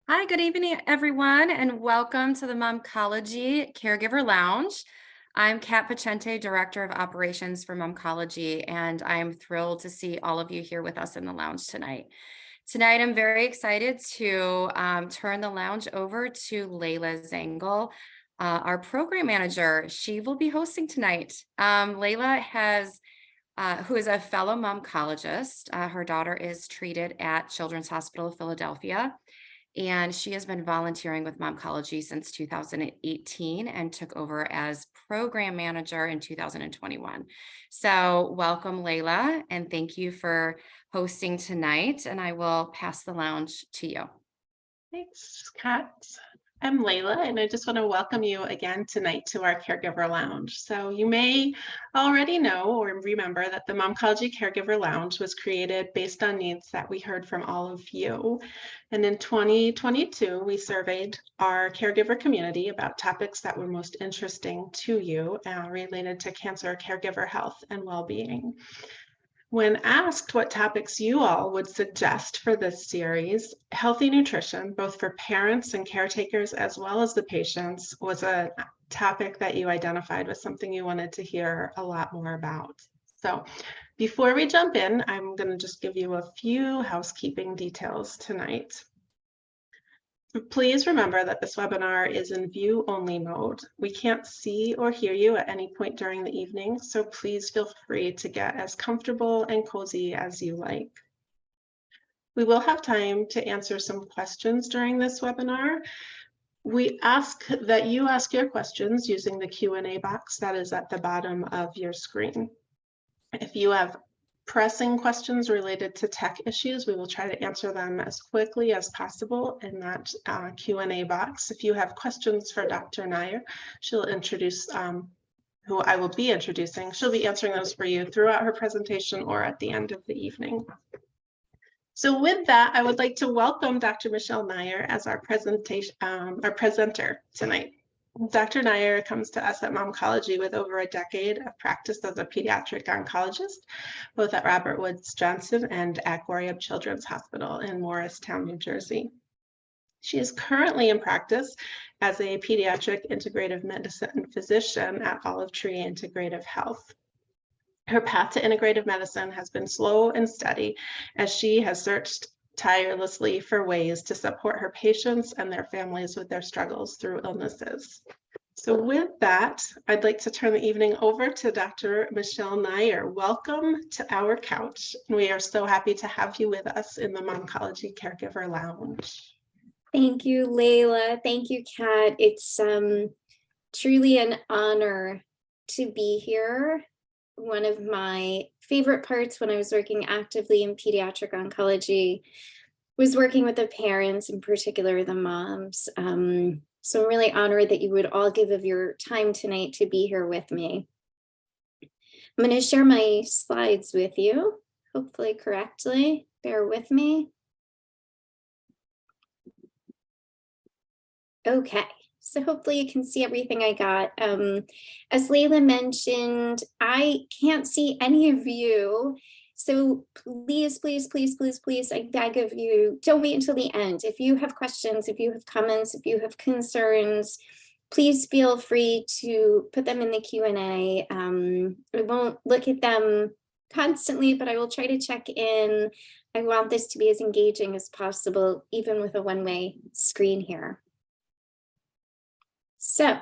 Hi, good evening, everyone, and welcome to the Momcology Caregiver Lounge. I'm Kat Pacente, Director of Operations for Momcology, and I'm thrilled to see all of you here with us in the lounge tonight. Tonight, I'm very excited to turn the lounge over to Layla Zangle, our program manager. She will be hosting tonight. Layla who is a fellow momcologist. Her daughter is treated at Children's Hospital of Philadelphia, and she has been volunteering with Momcology since 2018 and took over as program manager in 2021. So welcome, Layla, and thank you for hosting tonight. And I will pass the lounge to you. Thanks, Kat. I'm Layla, and I just want to welcome you again tonight to our Caregiver Lounge. So you may already know or remember that the Momcology Caregiver Lounge was created based on needs that we heard from all of you. And in 2022, we surveyed our caregiver community about topics that were most interesting to you related to cancer caregiver health and well-being. When asked what topics you all would suggest for this series, healthy nutrition, both for parents and caretakers as well as the patients, was a topic that you identified as something you wanted to hear a lot more about. So before we jump in, I'm going to just give you a few housekeeping details tonight. Please remember that this webinar is in view-only mode. We can't see or hear you at any point during the evening, so please feel free to get as comfortable and cozy as you like. We will have time to answer some questions during this webinar. We ask that you ask your questions using the Q&A box that is at the bottom of your screen. If you have pressing questions related to tech issues, we will try to answer them as quickly as possible in that Q&A box. If you have questions for Dr. Nair, she'll introduce, who I will be introducing. She'll be answering those for you throughout her presentation or at the end of the evening. So with that, I would like to welcome Dr. Michelle Nair as our presenter tonight. Dr. Nair comes to us at Momcology with over a decade of practice as a pediatric oncologist, both at Robert Woods Johnson and at Goriab Children's Hospital in Morristown, New Jersey. She is currently in practice as a pediatric integrative medicine physician at Olive Tree Integrative Health. Her path to integrative medicine has been slow and steady as she has searched tirelessly for ways to support her patients and their families with their struggles through illnesses. So with that, I'd like to turn the evening over to Dr. Michelle Nair. Welcome to our couch. We are so happy to have you with us in the Momcology Caregiver Lounge. Thank you, Layla. Thank you, Kat. It's truly an honor to be here. One of my favorite parts when I was working actively in pediatric oncology was working with the parents, in particular the moms. So I'm really honored that you would all give of your time tonight to be here with me. I'm going to share my slides with you, hopefully correctly. Bear with me. Okay. So hopefully you can see everything I got. As Layla mentioned, I can't see any of you. So please, please, please, please, please, I beg of you, don't wait until the end. If you have questions, if you have comments, if you have concerns, please feel free to put them in the Q&A. I won't look at them constantly, but I will try to check in. I want this to be as engaging as possible, even with a one-way screen here. So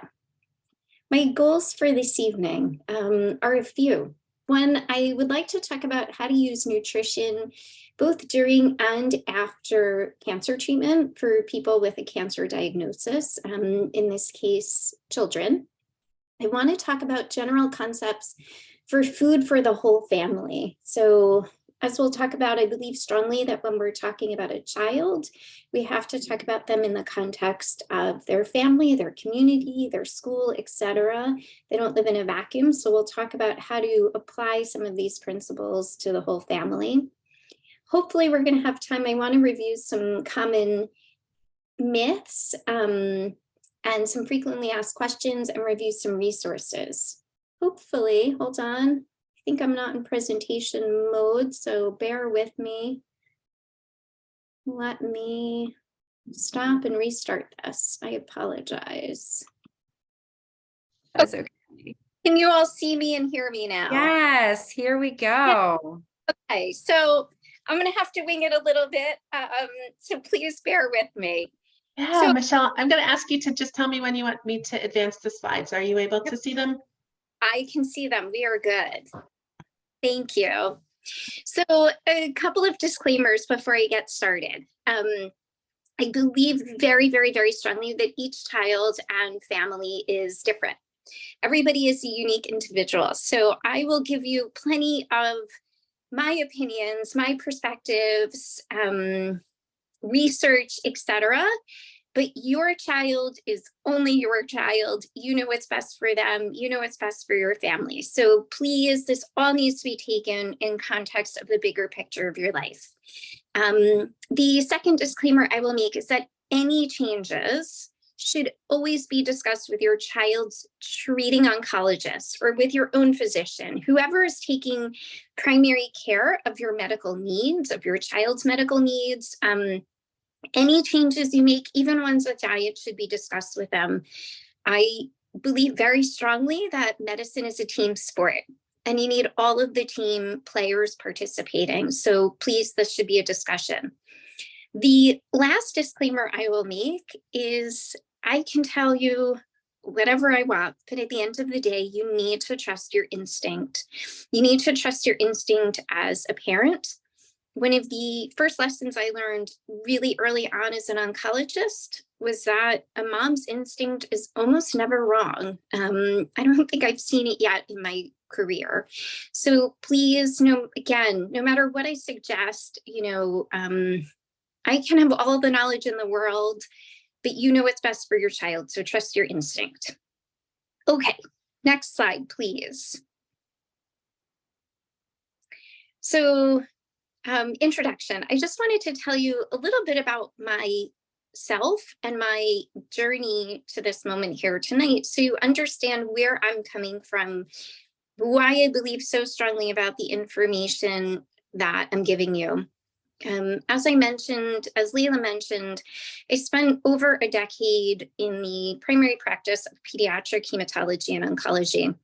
my goals for this evening are a few. One, I would like to talk about how to use nutrition both during and after cancer treatment for people with a cancer diagnosis, in this case, children. I want to talk about general concepts for food for the whole family. So as we'll talk about, I believe strongly that when we're talking about a child, we have to talk about them in the context of their family, their community, their school, etc. They don't live in a vacuum. So we'll talk about how to apply some of these principles to the whole family. Hopefully we're going to have time. I want to review some common myths and some frequently asked questions and review some resources. Hopefully, hold on. I think I'm not in presentation mode, so bear with me. Let me stop and restart this. I apologize. That's okay. Can you all see me and hear me now? Yes, here we go. Okay, so I'm going to have to wing it a little bit, so please bear with me. Yeah, So- Michelle, I'm going to ask you to just tell me when you want me to advance the slides. Are you able to see them? I can see them. We are good. Thank you. So a couple of disclaimers before I get started. I believe very, very, very strongly that each child and family is different. Everybody is a unique individual. So I will give you plenty of my opinions, my perspectives, research, etc. But your child is only your child. You know what's best for them. You know what's best for your family. So please, this all needs to be taken in context of the bigger picture of your life. The second disclaimer I will make is that any changes should always be discussed with your child's treating oncologist or with your own physician, whoever is taking primary care of your medical needs, of your child's medical needs. Any changes you make, even ones with diet, should be discussed with them. I believe very strongly that medicine is a team sport and you need all of the team players participating. So please, this should be a discussion. The last disclaimer I will make is I can tell you whatever I want, but at the end of the day, you need to trust your instinct. You need to trust your instinct as a parent. One of the first lessons I learned really early on as an oncologist was that a mom's instinct is almost never wrong. I don't think I've seen it yet in my career. So please, no matter what I suggest, I can have all the knowledge in the world, but you know what's best for your child. So trust your instinct. Okay, next slide, please. So introduction. I just wanted to tell you a little bit about myself and my journey to this moment here tonight, so you understand where I'm coming from, why I believe so strongly about the information that I'm giving you. As Leila mentioned, I spent over a decade in the primary practice of pediatric hematology and oncology.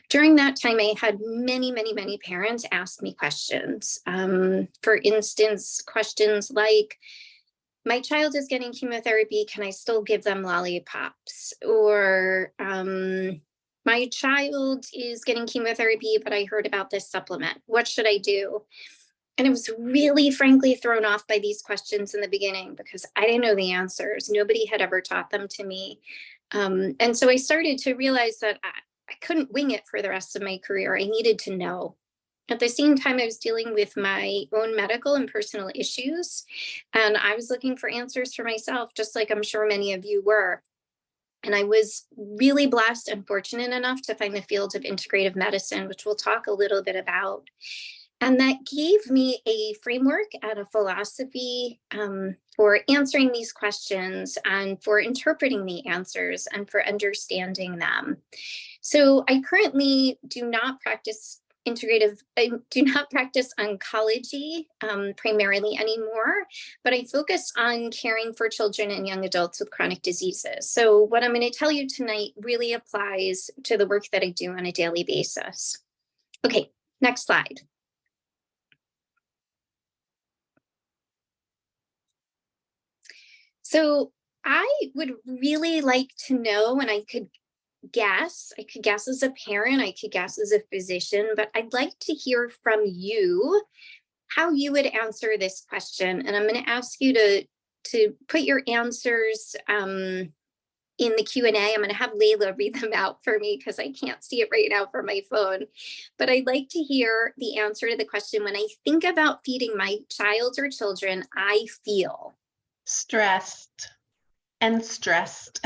During that time, I had many, many, many parents ask me questions. For instance, questions like, my child is getting chemotherapy, can I still give them lollipops? Or my child is getting chemotherapy, but I heard about this supplement. What should I do? And I was really, frankly, thrown off by these questions in the beginning because I didn't know the answers. Nobody had ever taught them to me. And so I started to realize that I couldn't wing it for the rest of my career. I needed to know. At the same time, I was dealing with my own medical and personal issues, and I was looking for answers for myself, just like I'm sure many of you were. And I was really blessed and fortunate enough to find the field of integrative medicine, which we'll talk a little bit about. And that gave me a framework and a philosophy for answering these questions and for interpreting the answers and for understanding them. So I currently do not practice oncology primarily anymore, but I focus on caring for children and young adults with chronic diseases. So what I'm going to tell you tonight really applies to the work that I do on a daily basis. Okay, next slide. So I would really like to know, and I could guess as a parent, I could guess as a physician, but I'd like to hear from you how you would answer this question. And I'm going to ask you to put your answers in the Q&A. I'm going to have Leila read them out for me because I can't see it right now from my phone. But I'd like to hear the answer to the question, when I think about feeding my child or children, I feel Stressed and stressed.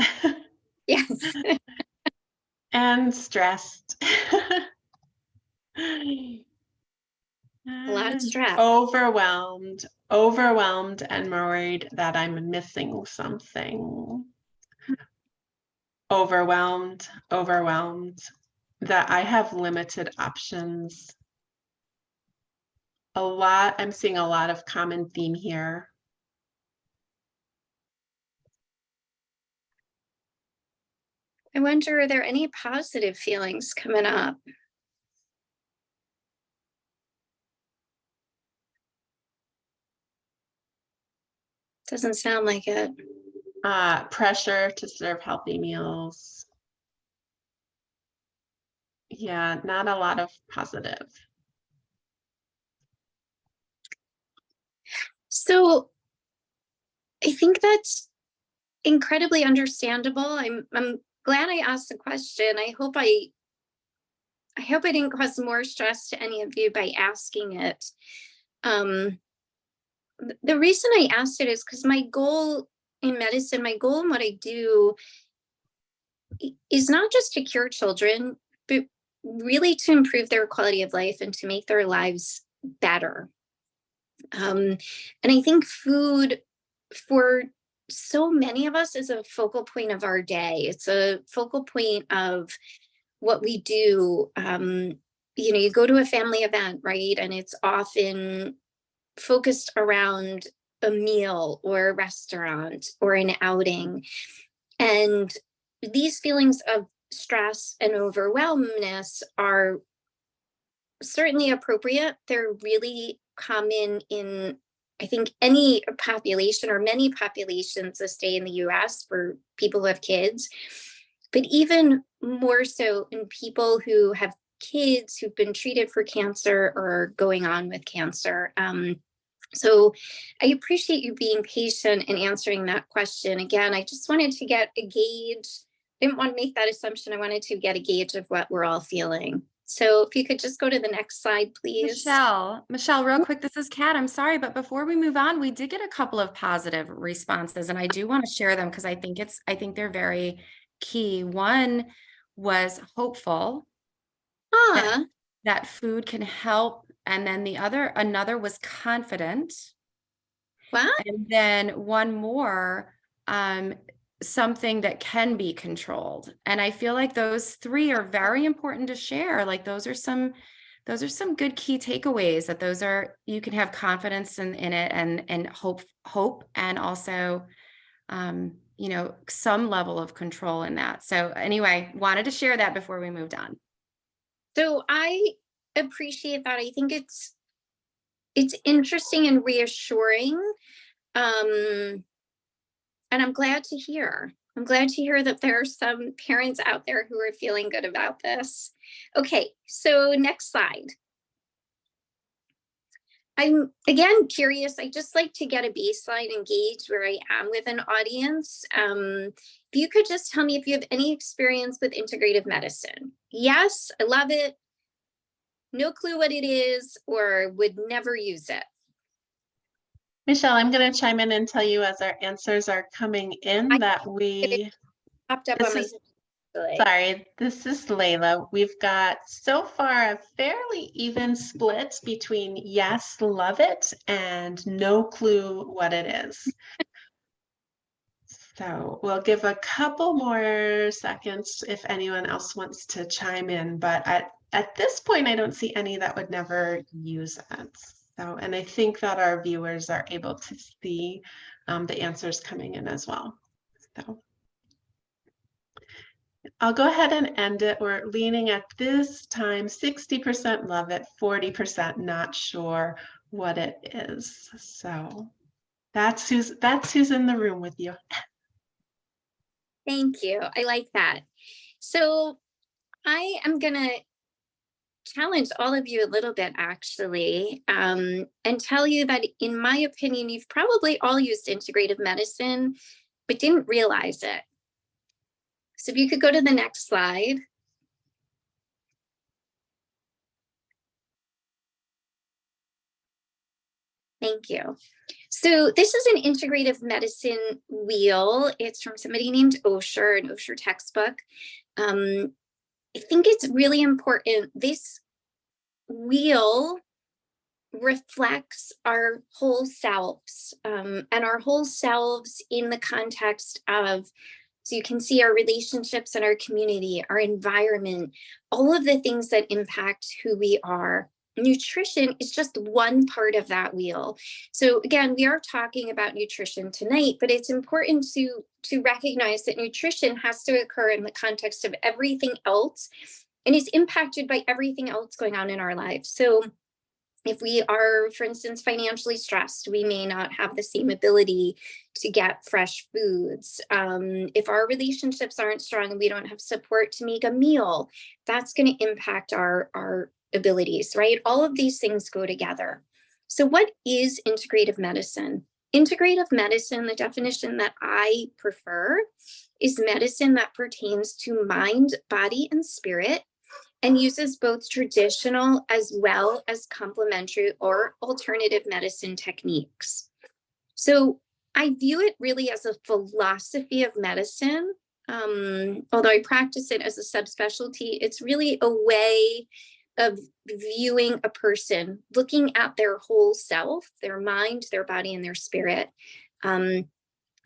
Yes. And stressed. A lot of stress. Overwhelmed and worried that I'm missing something. Overwhelmed that I have limited options. I'm seeing a lot of common theme here. I wonder, are there any positive feelings coming up? Doesn't sound like it. Pressure to serve healthy meals. Yeah, not a lot of positive. So I think that's incredibly understandable. I'm glad I asked the question. I hope I didn't cause more stress to any of you by asking it. Um, the reason I asked it is because my goal in medicine, my goal in what I do is not just to cure children, but really to improve their quality of life and to make their lives better. And I think food for so many of us is a focal point of our day. It's a focal point of what we do. You go to a family event, right? And it's often focused around a meal or a restaurant or an outing. And these feelings of stress and overwhelmness are certainly appropriate. They're really common in, I think, any population or many populations that stay in the US for people who have kids, but even more so in people who have kids who've been treated for cancer or going on with cancer. So I appreciate you being patient and answering that question. Again, I just wanted to get a gauge. I didn't want to make that assumption. I wanted to get a gauge of what we're all feeling. So if you could just go to the next slide, please. Michelle, real quick, this is Kat. I'm sorry, but before we move on, we did get a couple of positive responses, and I do want to share them because I think they're very key. One was hopeful Ah, that food can help, and then another was confident, wow. and then one more, something that can be controlled. And I feel like those three are very important to share. Like those are some good key takeaways, that you can have confidence in it, and hope and also some level of control in that. So anyway, wanted to share that before we moved on. So I appreciate that. I think it's interesting and reassuring. Um, and I'm glad to hear. I'm glad to hear that there are some parents out there who are feeling good about this. Okay, so next slide. I'm again curious. I just like to get a baseline and gauge where I am with an audience. If you could just tell me if you have any experience with integrative medicine. Yes, I love it. No clue what it is, or would never use it. Michelle, I'm going to chime in and tell you as our answers are coming in that Popped up on my sorry, this is Layla. We've got so far a fairly even split between yes, love it, and no clue what it is. So we'll give a couple more seconds if anyone else wants to chime in, but at this point, I don't see any that would never use it. So, and I think that our viewers are able to see the answers coming in as well. So I'll go ahead and end it. We're leaning at this time 60% love it, 40% not sure what it is. So that's who's in the room with you. Thank you. I like that. So I am going to challenge all of you a little bit, actually, and tell you that, in my opinion, you've probably all used integrative medicine, but didn't realize it. So if you could go to the next slide. Thank you. So this is an integrative medicine wheel. It's from somebody named Osher, an Osher textbook. I think it's really important. This wheel reflects our whole selves, and our whole selves in the context of, so you can see our relationships and our community, our environment, all of the things that impact who we are. nutrition is just one part of that wheel. So again, we are talking about nutrition tonight, but it's important to recognize that nutrition has to occur in the context of everything else and is impacted by everything else going on in our lives. So if we are, for instance, financially stressed, we may not have the same ability to get fresh foods. If our relationships aren't strong and we don't have support to make a meal, that's going to impact our abilities, right? All of these things go together. So what is integrative medicine? Integrative medicine, the definition that I prefer, is medicine that pertains to mind, body, and spirit, and uses both traditional as well as complementary or alternative medicine techniques. So I view it really as a philosophy of medicine. Although I practice it as a subspecialty, it's really a way of viewing a person, looking at their whole self, their mind, their body, and their spirit.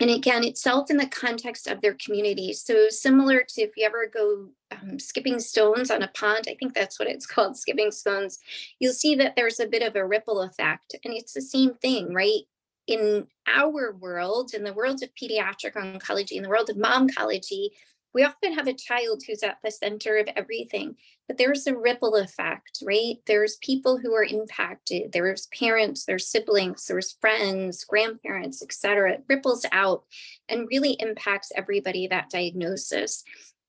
And again, itself in the context of their community. So similar to if you ever go skipping stones on a pond, I think that's what it's called, skipping stones, you'll see that there's a bit of a ripple effect. And it's the same thing, right? In our world, in the world of pediatric oncology, in the world of momcology, we often have a child who's at the center of everything, but there's a ripple effect, right? There's people who are impacted, there's parents, there's siblings, there's friends, grandparents, et cetera. It ripples out and really impacts everybody, that diagnosis.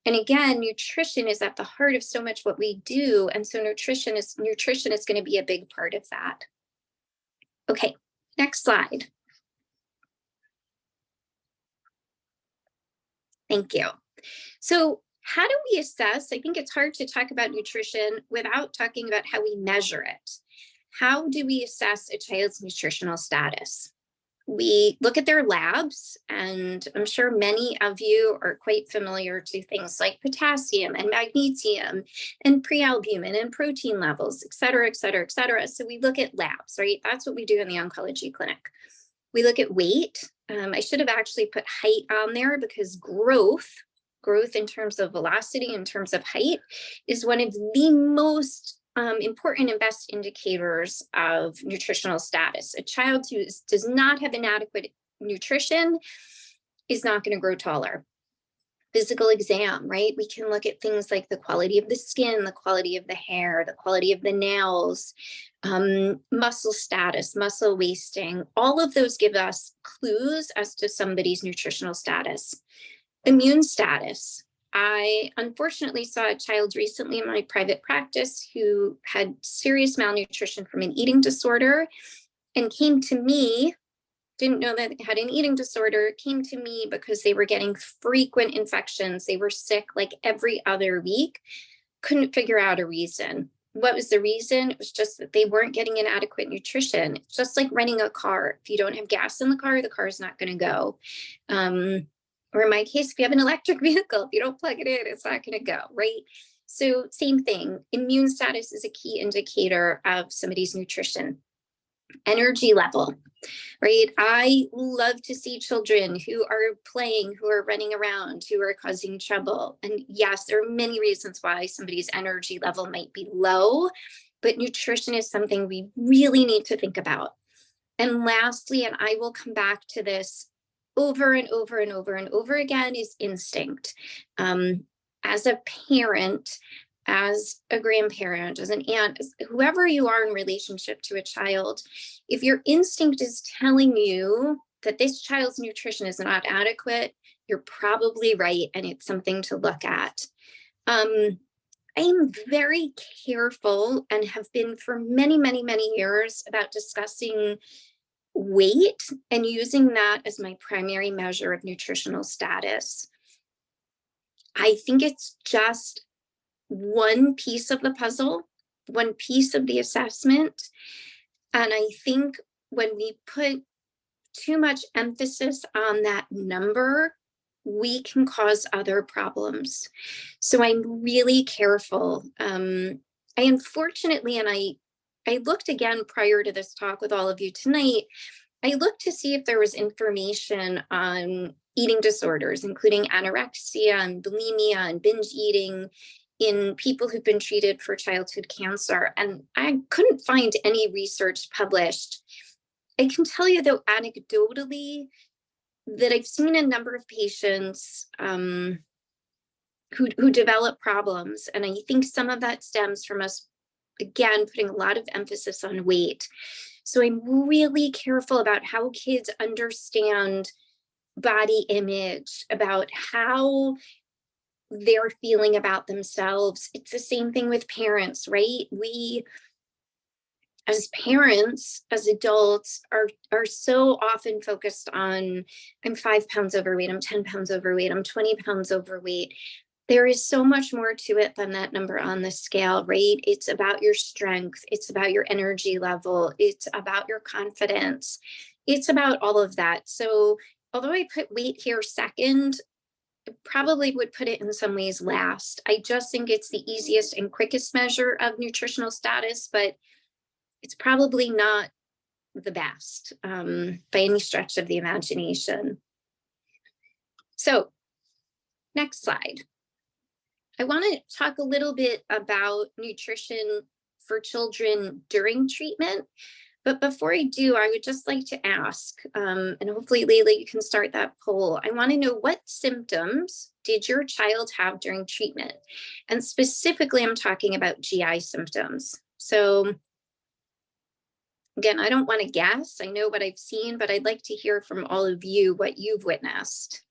And again, nutrition is at the heart of so much what we do. And so nutrition is going to be a big part of that. Okay, next slide. Thank you. So how do we assess? I think it's hard to talk about nutrition without talking about how we measure it. How do we assess a child's nutritional status? We look at their labs, and I'm sure many of you are quite familiar to things like potassium and magnesium and prealbumin and protein levels, et cetera, et cetera, et cetera. So we look at labs, right? That's what we do in the oncology clinic. We look at weight. I should have actually put height on there because growth in terms of velocity, in terms of height, is one of the most important and best indicators of nutritional status. A child who does not have inadequate nutrition is not going to grow taller. Physical exam, right? We can look at things like the quality of the skin, the quality of the hair, the quality of the nails, muscle status, muscle wasting. All of those give us clues as to somebody's nutritional status. Immune status. I unfortunately saw a child recently in my private practice who had serious malnutrition from an eating disorder and came to me, didn't know that they had an eating disorder, came to me because they were getting frequent infections. They were sick like every other week, couldn't figure out a reason. What was the reason? It was just that they weren't getting inadequate nutrition. It's just like renting a car. If you don't have gas in the car is not going to go. Or in my case, if you have an electric vehicle, if you don't plug it in, it's not going to go, right? So same thing, immune status is a key indicator of somebody's nutrition. Energy level, right? I love to see children who are playing, who are running around, who are causing trouble. And yes, there are many reasons why somebody's energy level might be low, but nutrition is something we really need to think about. And lastly, and I will come back to this over and over and over and over again, is instinct. As a parent, as a grandparent, as an aunt, as whoever you are in relationship to a child, if your instinct is telling you that this child's nutrition is not adequate, you're probably right, and it's something to look at. I am very careful and have been for many, many, many years about discussing weight and using that as my primary measure of nutritional status. I think it's just one piece of the puzzle, one piece of the assessment. And I think when we put too much emphasis on that number, we can cause other problems. So I'm really careful. I unfortunately, and I looked again prior to this talk with all of you tonight, I looked to see if there was information on eating disorders, including anorexia and bulimia and binge eating in people who've been treated for childhood cancer, and I couldn't find any research published. I can tell you, though, anecdotally, that I've seen a number of patients who develop problems, and I think some of that stems from us, again, putting a lot of emphasis on weight. So I'm really careful about how kids understand body image, about how they're feeling about themselves. It's the same thing with parents, right? We, as parents, as adults, are so often focused on, I'm 5 pounds overweight, I'm 10 pounds overweight, I'm 20 pounds overweight. There is so much more to it than that number on the scale, right? It's about your strength. It's about your energy level. It's about your confidence. It's about all of that. So although I put weight here second, I probably would put it in some ways last. I just think it's the easiest and quickest measure of nutritional status, but it's probably not the best by any stretch of the imagination. So next slide. I want to talk a little bit about nutrition for children during treatment. But before I do, I would just like to ask, and hopefully, Layla, you can start that poll. I want to know, what symptoms did your child have during treatment? And specifically, I'm talking about GI symptoms. So again, I don't want to guess. I know what I've seen, but I'd like to hear from all of you what you've witnessed.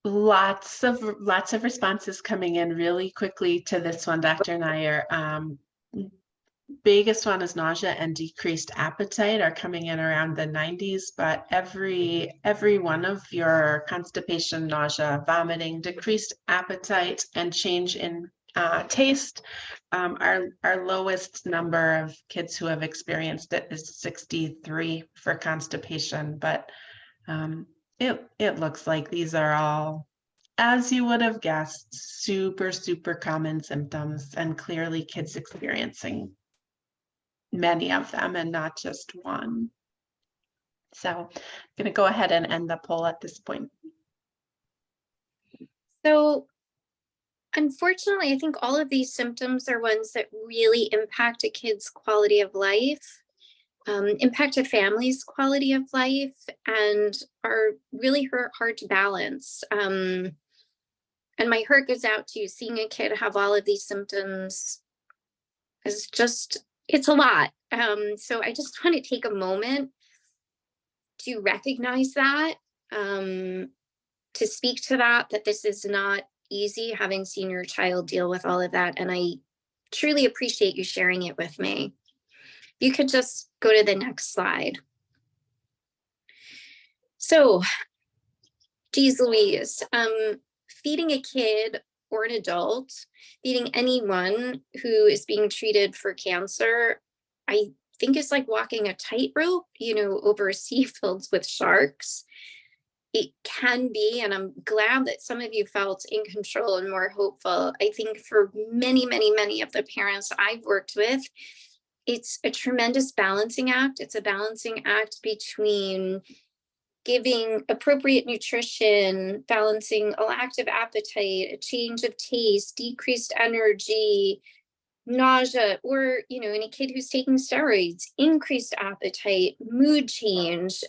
Lots of responses coming in really quickly to this one, Dr. Nair. Biggest one is nausea and decreased appetite are coming in around the 90s, but every one of your constipation, nausea, vomiting, decreased appetite, and change in taste. Our lowest number of kids who have experienced it is 63 for constipation, but it looks like these are all, as you would have guessed, super common symptoms, and clearly kids experiencing many of them and not just one. So I'm going to go ahead and end the poll at this point. So unfortunately, I think all of these symptoms are ones that really impact a kid's quality of life, impact a family's quality of life, and are really hard to balance. And my heart goes out to you. Seeing a kid have all of these symptoms is just, it's a lot. So I just want to take a moment to recognize that, to speak to that this is not easy, having seen your child deal with all of that. And I truly appreciate you sharing it with me. If you could just go to the next slide. So, geez Louise, feeding a kid or an adult, feeding anyone who is being treated for cancer, I think is like walking a tightrope, over a sea filled with sharks. It can be, and I'm glad that some of you felt in control and more hopeful. I think for many of the parents I've worked with, it's a tremendous balancing act. It's a balancing act between giving appropriate nutrition, balancing a lack of appetite, a change of taste, decreased energy, nausea, or, in a kid who's taking steroids, increased appetite, mood change.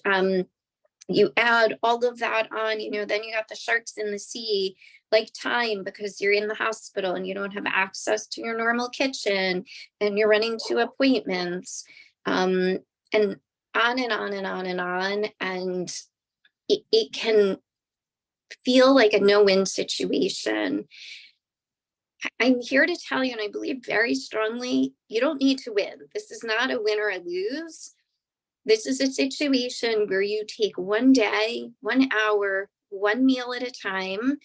You add all of that on, then you got the sharks in the sea, like time, because you're in the hospital and you don't have access to your normal kitchen and you're running to appointments, and on and on and on and on. And it can feel like a no-win situation. I'm here to tell you, and I believe very strongly, you don't need to win. This is not a win or a lose. This is a situation where you take one day, 1 hour, one meal at a time,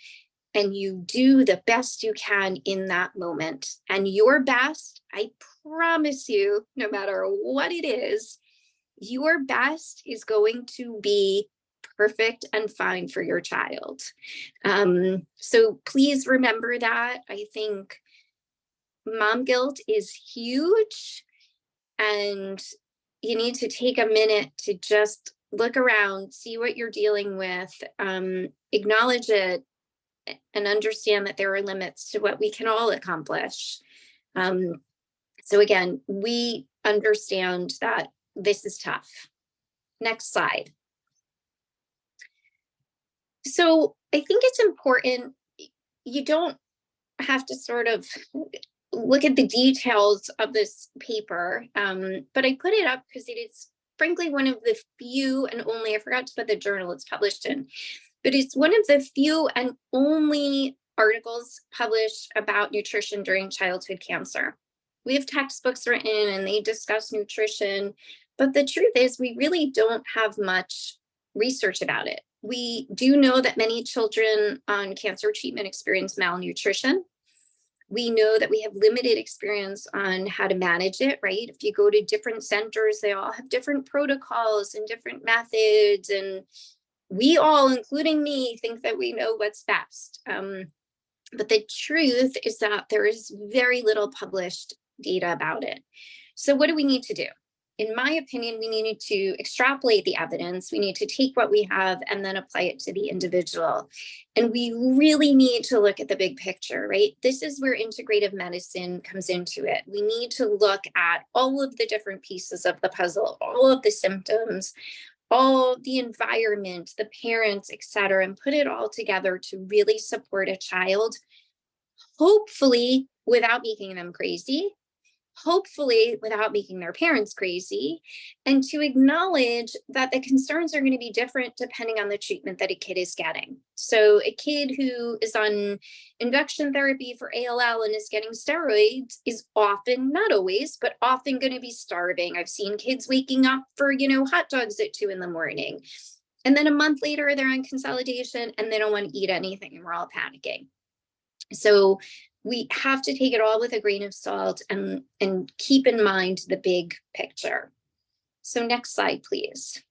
and you do the best you can in that moment. And your best, I promise you, no matter what it is, your best is going to be perfect and fine for your child. So please remember that. I think mom guilt is huge, and you need to take a minute to just look around, see what you're dealing with, acknowledge it, and understand that there are limits to what we can all accomplish. So again, we understand that this is tough. Next slide. So I think it's important, you don't have to sort of look at the details of this paper, but I put it up because it is frankly one of the few and only, I forgot to put the journal it's published in, but it's one of the few and only articles published about nutrition during childhood cancer. We have textbooks written and they discuss nutrition, but the truth is we really don't have much research about it. We do know that many children on cancer treatment experience malnutrition. We know that we have limited experience on how to manage it, right? If you go to different centers, they all have different protocols and different methods. And we all, including me, think that we know what's best. But the truth is that there is very little published data about it. So what do we need to do? In my opinion, we need to extrapolate the evidence. We need to take what we have and then apply it to the individual. And we really need to look at the big picture, right? This is where integrative medicine comes into it. We need to look at all of the different pieces of the puzzle, all of the symptoms, all the environment, the parents, et cetera, and put it all together to really support a child, hopefully without making them crazy, hopefully without making their parents crazy, and to acknowledge that the concerns are going to be different depending on the treatment that a kid is getting. So a kid who is on induction therapy for ALL and is getting steroids is often, not always, but often going to be starving. I've seen kids waking up for, hot dogs at 2 a.m. And then a month later, they're on consolidation and they don't want to eat anything and we're all panicking. So we have to take it all with a grain of salt and keep in mind the big picture. So next slide, please.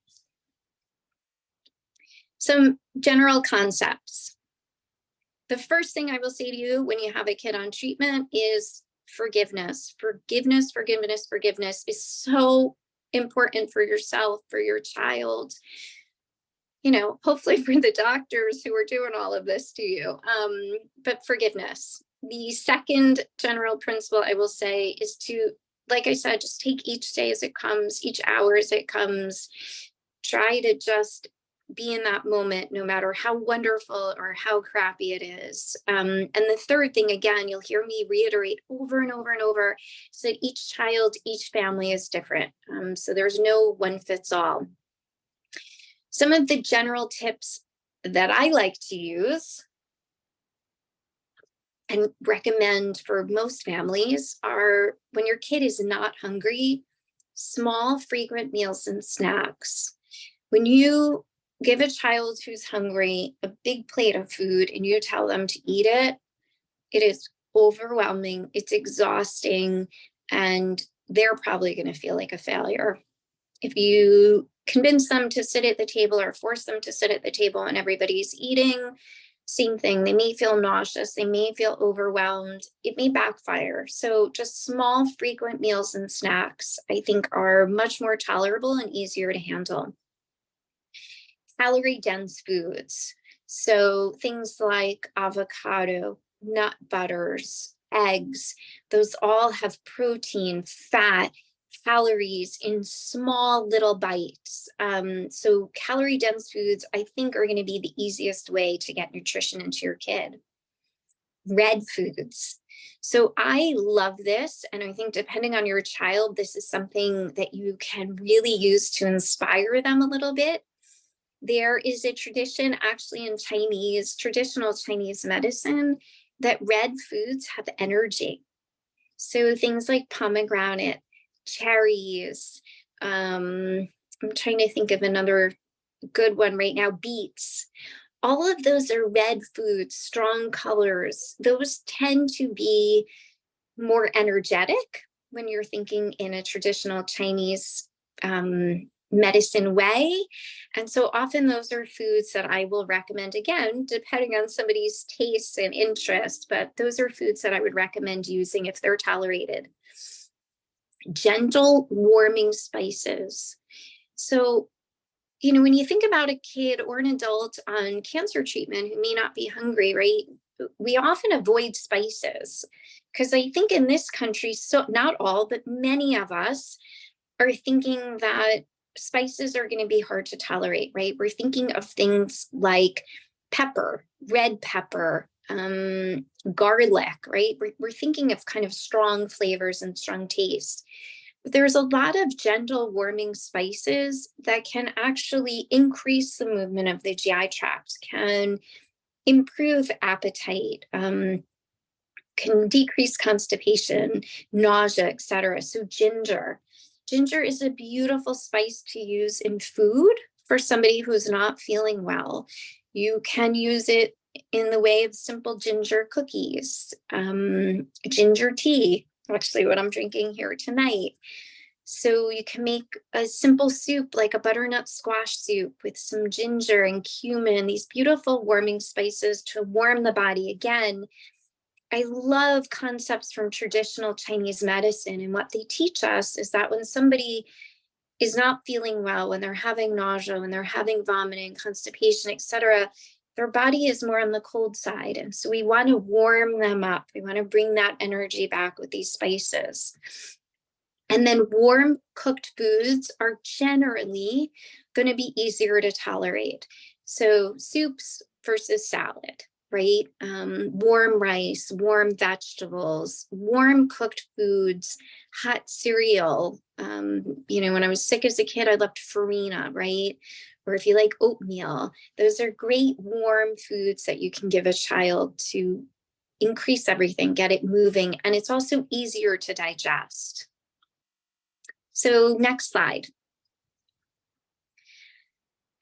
Some general concepts. The first thing I will say to you when you have a kid on treatment is forgiveness. Forgiveness, forgiveness, forgiveness is so important for yourself, for your child, hopefully for the doctors who are doing all of this to you, but forgiveness. The second general principle I will say is to, like I said, just take each day as it comes, each hour as it comes. Try to just be in that moment, no matter how wonderful or how crappy it is. And the third thing, again, you'll hear me reiterate over and over and over, is that each child, each family is different. So there's no one fits all. Some of the general tips that I like to use and recommend for most families are, when your kid is not hungry, small, frequent meals and snacks. When you give a child who's hungry a big plate of food and you tell them to eat it, it is overwhelming, it's exhausting, and they're probably going to feel like a failure. If you convince them to sit at the table or force them to sit at the table and everybody's eating, same thing. They may feel nauseous. They may feel overwhelmed. It may backfire. So just small, frequent meals and snacks, I think, are much more tolerable and easier to handle. Calorie-dense foods. So things like avocado, nut butters, eggs, those all have protein, fat, calories in small little bites. So calorie dense foods, I think, are going to be the easiest way to get nutrition into your kid. Red foods. So I love this. And I think depending on your child, this is something that you can really use to inspire them a little bit. There is a tradition actually in traditional Chinese medicine, that red foods have energy. So things like pomegranate, cherries, I'm trying to think of another good one right now, beets. All of those are red foods, strong colors. Those tend to be more energetic when you're thinking in a traditional Chinese medicine way. And so often those are foods that I will recommend, again, depending on somebody's tastes and interest, but those are foods that I would recommend using if they're tolerated. Gentle, warming spices. So, when you think about a kid or an adult on cancer treatment who may not be hungry, right? We often avoid spices because I think in this country, so not all, but many of us are thinking that spices are going to be hard to tolerate, right? We're thinking of things like pepper, red pepper, garlic, right? We're thinking of kind of strong flavors and strong tastes. There's a lot of gentle warming spices that can actually increase the movement of the GI tract, can improve appetite, can decrease constipation, nausea, etc. So ginger. Ginger is a beautiful spice to use in food for somebody who's not feeling well. You can use it in the way of simple ginger cookies, ginger tea, actually what I'm drinking here tonight. So you can make a simple soup like a butternut squash soup with some ginger and cumin, these beautiful warming spices to warm the body. Again, I love concepts from traditional Chinese medicine, and what they teach us is that when somebody is not feeling well, when they're having nausea, when they're having vomiting, constipation, etc., their body is more on the cold side. And so we want to warm them up. We want to bring that energy back with these spices. And then warm cooked foods are generally going to be easier to tolerate. So soups versus salad, right? Warm rice, warm vegetables, warm cooked foods, hot cereal. When I was sick as a kid, I loved farina, right? Or if you like oatmeal, those are great warm foods that you can give a child to increase everything, get it moving, and it's also easier to digest. So next slide.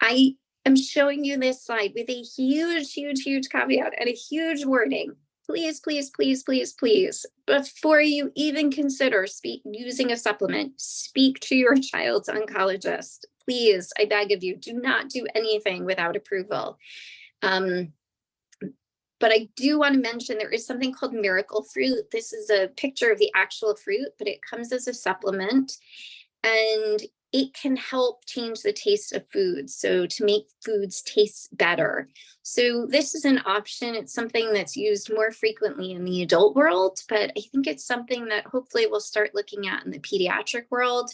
I am showing you this slide with a huge, huge, huge caveat and a huge warning. Please, please, please, please, please, before you even consider using a supplement, speak to your child's oncologist. Please, I beg of you, do not do anything without approval. But I do want to mention there is something called miracle fruit. This is a picture of the actual fruit, but it comes as a supplement. And it can help change the taste of foods, so to make foods taste better. So this is an option. It's something that's used more frequently in the adult world, but I think it's something that hopefully we'll start looking at in the pediatric world.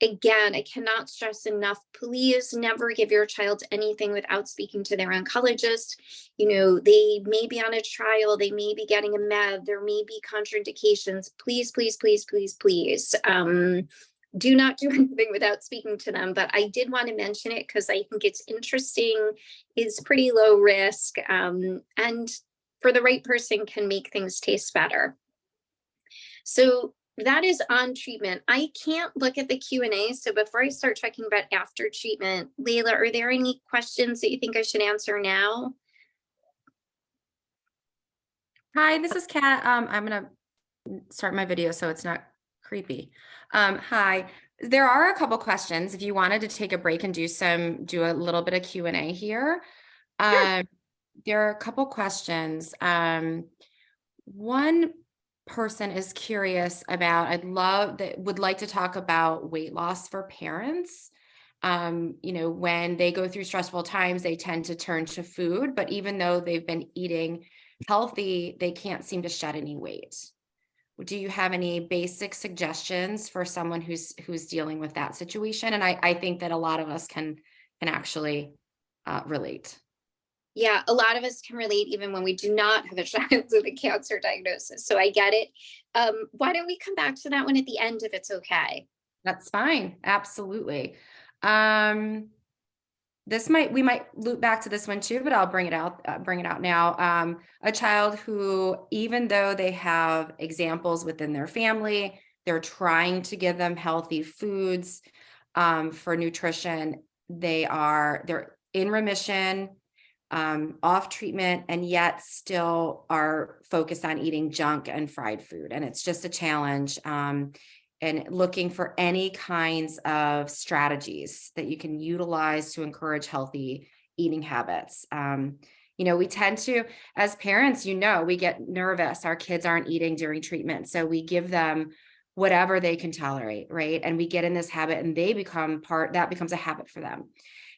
Again, I cannot stress enough, please never give your child anything without speaking to their oncologist. They may be on a trial, they may be getting a med, there may be contraindications. Please, please, please, please, please. Do not do anything without speaking to them. But I did want to mention it because I think it's interesting, is pretty low risk, and for the right person can make things taste better. So that is on treatment. I can't look at the Q&A. So before I start talking about after treatment, Layla, are there any questions that you think I should answer now? Hi, this is Kat. I'm going to start my video so it's not creepy. Hi, there are a couple questions. If you wanted to take a break and do a little bit of Q&A here. Sure. There are a couple questions. One person is curious about, would like to talk about weight loss for parents. When they go through stressful times, they tend to turn to food, but even though they've been eating healthy, they can't seem to shed any weight. Do you have any basic suggestions for someone who's dealing with that situation? And I think that a lot of us can actually relate. Yeah, a lot of us can relate even when we do not have a child with a cancer diagnosis. So I get it. Why don't we come back to that one at the end if it's okay? That's fine. Absolutely. We might loop back to this one too, but I'll bring it out now. A child who, even though they have examples within their family, they're trying to give them healthy foods for nutrition. They're in remission, off treatment, and yet still are focused on eating junk and fried food. And it's just a challenge. And looking for any kinds of strategies that you can utilize to encourage healthy eating habits. We tend to, as parents, we get nervous. Our kids aren't eating during treatment. So we give them whatever they can tolerate, right? And we get in this habit and they become that becomes a habit for them.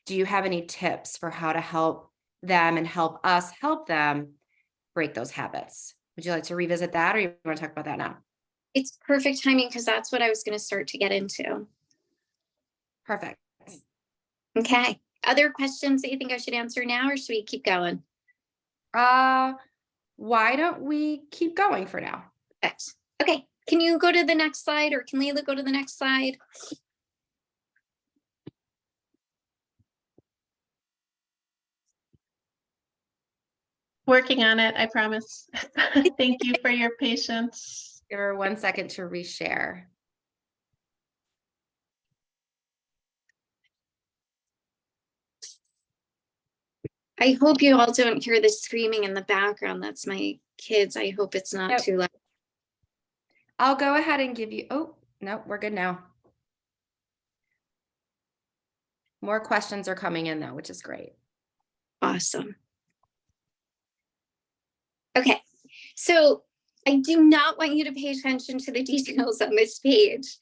Do you have any tips for how to help them and help us help them break those habits? Would you like to revisit that, or you want to talk about that now? It's perfect timing because that's what I was going to start to get into. Perfect. Okay. Other questions that you think I should answer now, or should we keep going? Why don't we keep going for now? Perfect. Okay. Can you go to the next slide, or can Leila go to the next slide? Working on it, I promise. Thank you for your patience. Give her 1 second to reshare. I hope you all don't hear the screaming in the background. That's my kids. I hope it's not Yep. too loud. I'll go ahead and give you, oh, no, we're good now. More questions are coming in though, which is great. Awesome. Okay, so I do not want you to pay attention to the details on this page,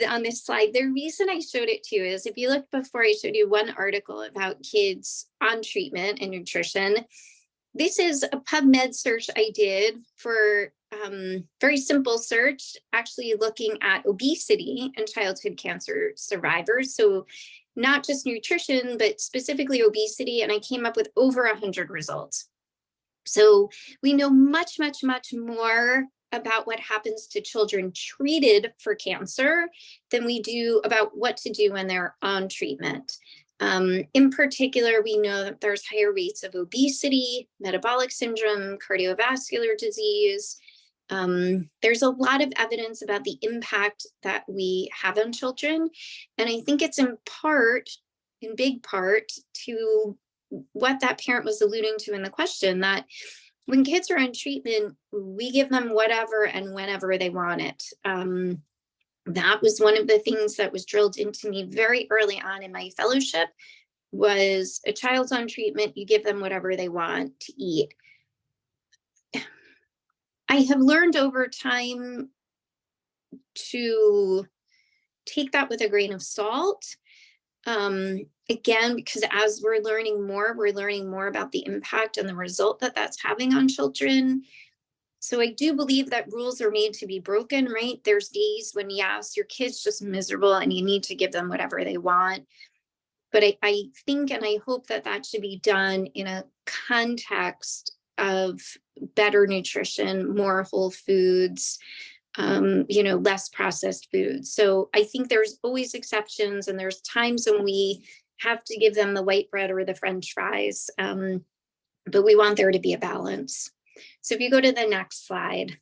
on this slide. The reason I showed it to you is if you look before, I showed you one article about kids on treatment and nutrition. This is a PubMed search I did for very simple search, actually looking at obesity and childhood cancer survivors. So not just nutrition, but specifically obesity. And I came up with over 100 results. So we know much, much, much more about what happens to children treated for cancer than we do about what to do when they're on treatment. In particular, we know that there's higher rates of obesity, metabolic syndrome, cardiovascular disease. There's a lot of evidence about the impact that we have on children. And I think it's in big part, to what that parent was alluding to in the question, that when kids are on treatment, we give them whatever and whenever they want it. That was one of the things that was drilled into me very early on in my fellowship, was a child's on treatment, you give them whatever they want to eat. I have learned over time to take that with a grain of salt. Again, because as we're learning more about the impact and the result that that's having on children. So I do believe that rules are made to be broken, right? There's days when, yes, your kid's just miserable and you need to give them whatever they want. But I think and I hope that that should be done in a context of better nutrition, more whole foods, less processed foods. So I think there's always exceptions, and there's times when we have to give them the white bread or the French fries, but we want there to be a balance. So if you go to the next slide,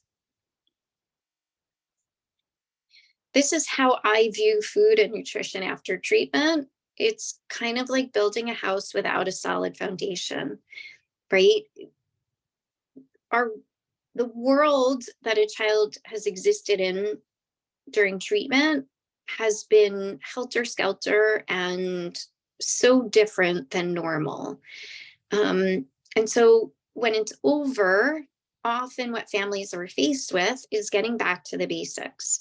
this is how I view food and nutrition after treatment. It's kind of like building a house without a solid foundation, right? The world that a child has existed in during treatment has been helter-skelter and so different than normal. And so when it's over, often what families are faced with is getting back to the basics.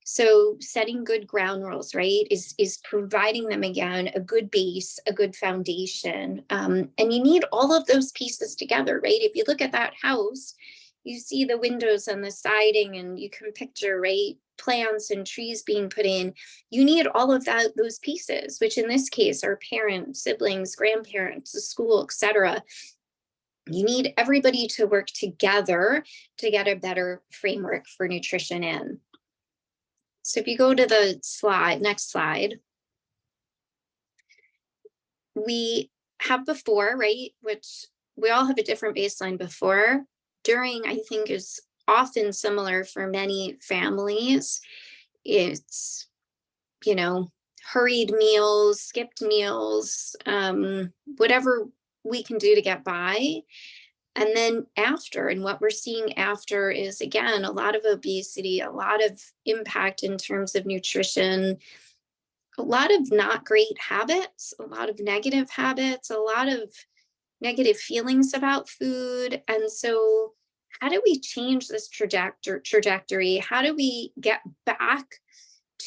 So setting good ground rules, right, is providing them again a good base, a good foundation. And you need all of those pieces together, right? If you look at that house, you see the windows and the siding, and you can picture, right, plants and trees being put in. You need all of those pieces, which in this case are parents, siblings, grandparents, the school, etc. You need everybody to work together to get a better framework for nutrition in. So if you go to the next slide, we have before, right, which we all have a different baseline. Before. During, I think, is often similar for many families. It's, hurried meals, skipped meals, whatever we can do to get by. And then after, and what we're seeing after is, again, a lot of obesity, a lot of impact in terms of nutrition, a lot of not great habits, a lot of negative habits, a lot of negative feelings about food. And so how do we change this trajectory? How do we get back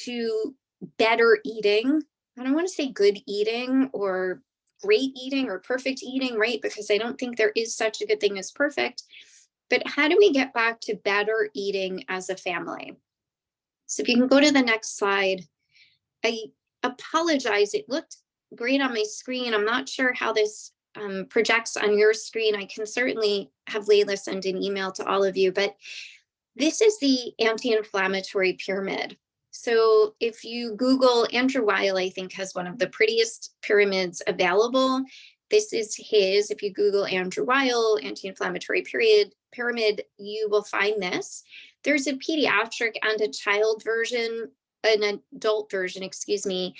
to better eating? I don't want to say good eating or great eating or perfect eating, right? Because I don't think there is such a good thing as perfect. But how do we get back to better eating as a family? So if you can go to the next slide, I apologize. It looked great on my screen. I'm not sure how this projects on your screen. I can certainly have Layla send an email to all of you, but this is the anti-inflammatory pyramid. So if you Google, Andrew Weil, I think, has one of the prettiest pyramids available. This is his. If you Google Andrew Weil, anti-inflammatory pyramid, you will find this. There's a pediatric and a child version, an adult version, excuse me.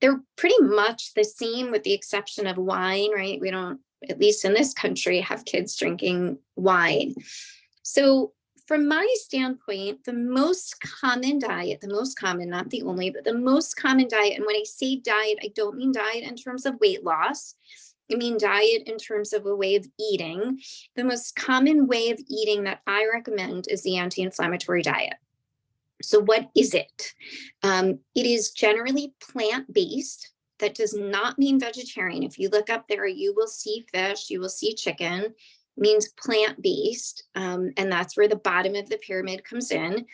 They're pretty much the same with the exception of wine, right? We don't, at least in this country, have kids drinking wine. So from my standpoint, the most common diet, the most common, not the only, but the most common diet, and when I say diet, I don't mean diet in terms of weight loss. I mean diet in terms of a way of eating. The most common way of eating that I recommend is the anti-inflammatory diet. So what is it? It is generally plant-based. That does not mean vegetarian. If you look up there, you will see fish, you will see chicken, means plant-based. And that's where the bottom of the pyramid comes in,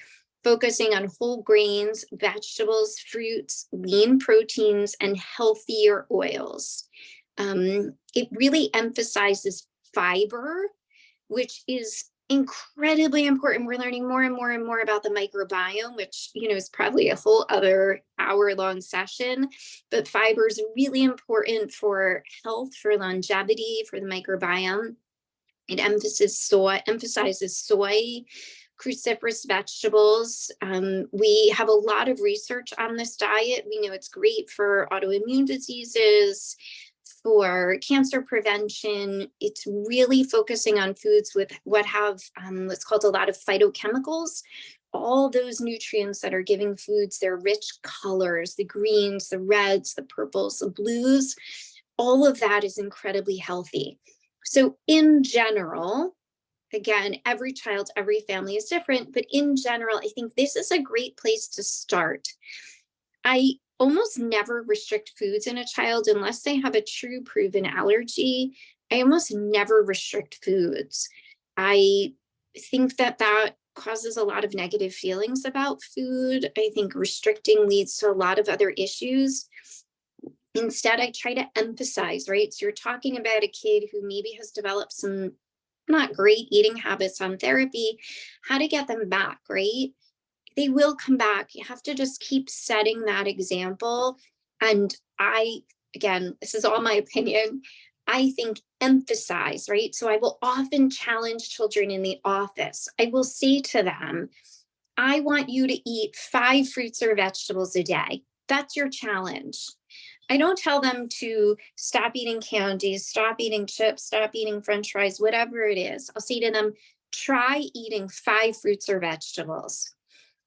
focusing on whole grains, vegetables, fruits, lean proteins, and healthier oils. It really emphasizes fiber, which is incredibly important. We're learning more and more and more about the microbiome, which, is probably a whole other hour-long session, but fiber is really important for health, for longevity, for the microbiome. It emphasizes soy, cruciferous vegetables. We have a lot of research on this diet. We know it's great for autoimmune diseases, for cancer prevention. It's really focusing on foods with what have what's called a lot of phytochemicals, all those nutrients that are giving foods their rich colors, the greens, the reds, the purples, the blues. All of that is incredibly healthy. So in general, again, every child, every family is different, but in general, I think this is a great place to start. I almost never restrict foods in a child unless they have a true proven allergy. I almost never restrict foods. I think that causes a lot of negative feelings about food. I think restricting leads to a lot of other issues. Instead, I try to emphasize, right? So you're talking about a kid who maybe has developed some not great eating habits on therapy, how to get them back, right? They will come back. You have to just keep setting that example. And again, this is all my opinion, I think emphasize, right? So I will often challenge children in the office. I will say to them, I want you to eat 5 fruits or vegetables a day. That's your challenge. I don't tell them to stop eating candies, stop eating chips, stop eating French fries, whatever it is. I'll say to them, try eating 5 fruits or vegetables.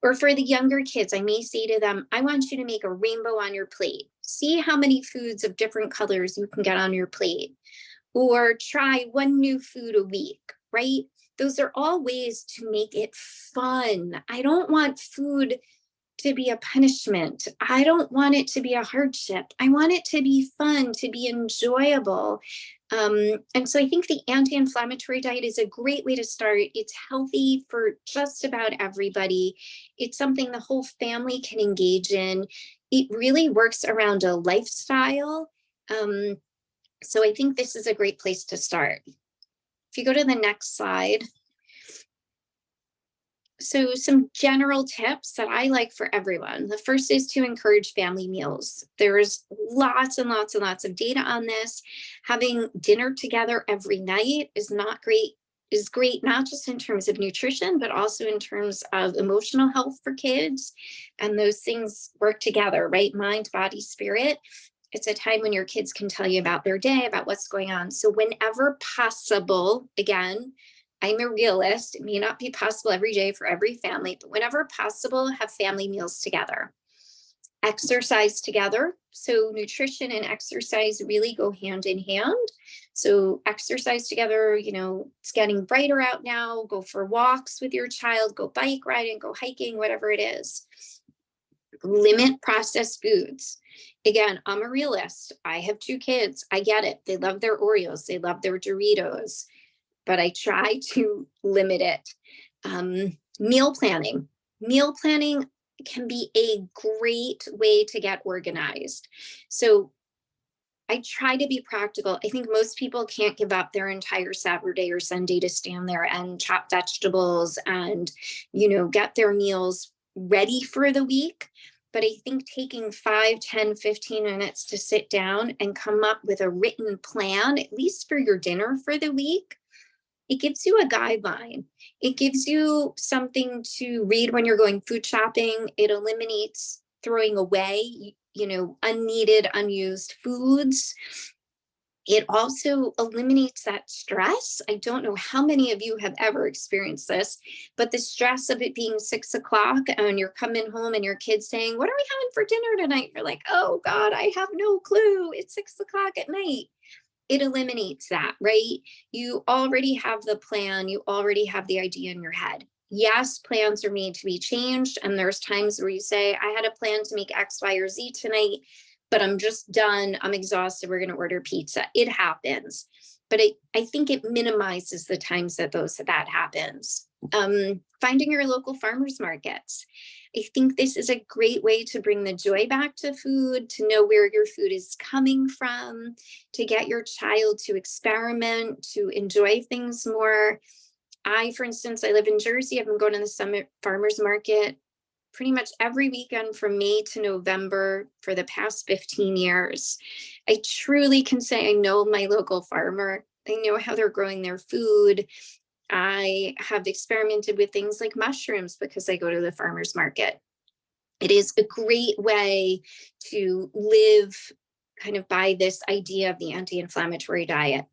Or for the younger kids, I may say to them, I want you to make a rainbow on your plate. See how many foods of different colors you can get on your plate. Or try 1 new food a week, right? Those are all ways to make it fun. I don't want food to be a punishment. I don't want it to be a hardship. I want it to be fun, to be enjoyable. And so I think the anti-inflammatory diet is a great way to start. It's healthy for just about everybody. It's something the whole family can engage in. It really works around a lifestyle. So I think this is a great place to start. If you go to the next slide. So some general tips that I like for everyone. The first is to encourage family meals. There's lots and lots and lots of data on this. Having dinner together every night is great, not just in terms of nutrition, but also in terms of emotional health for kids. And those things work together, right? Mind, body, spirit. It's a time when your kids can tell you about their day, about what's going on. So whenever possible, again, I'm a realist. It may not be possible every day for every family, but whenever possible, have family meals together. exercise together. So nutrition and exercise really go hand in hand. So exercise together, it's getting brighter out now. Go for walks with your child, go bike riding, go hiking, whatever it is. Limit processed foods. Again, I'm a realist. I have 2 kids. I get it. They love their Oreos. They love their Doritos, but I try to limit it. Meal planning. Meal planning can be a great way to get organized. So I try to be practical. I think most people can't give up their entire Saturday or Sunday to stand there and chop vegetables and, get their meals ready for the week. But I think taking 5, 10, 15 minutes to sit down and come up with a written plan, at least for your dinner for the week, it gives you a guideline. It gives you something to read when you're going food shopping. It eliminates throwing away, unneeded, unused foods. It also eliminates that stress. I don't know how many of you have ever experienced this, but the stress of it being 6 o'clock and you're coming home and your kid's saying, "What are we having for dinner tonight?" You're like, "Oh God, I have no clue. It's 6 o'clock at night." It eliminates that, right? You already have the plan. You already have the idea in your head. Yes, plans are made to be changed. And there's times where you say, "I had a plan to make X, Y, or Z tonight, but I'm just done. I'm exhausted. We're going to order pizza." It happens. But I think it minimizes the times that happens. Finding your local farmers markets. I think this is a great way to bring the joy back to food, to know where your food is coming from, to get your child to experiment, to enjoy things more. For instance, I live in Jersey. I've been going to the Summit Farmers Market pretty much every weekend from May to November for the past 15 years. I truly can say I know my local farmer. I know how they're growing their food. I have experimented with things like mushrooms because I go to the farmers market. It is a great way to live kind of by this idea of the anti-inflammatory diet.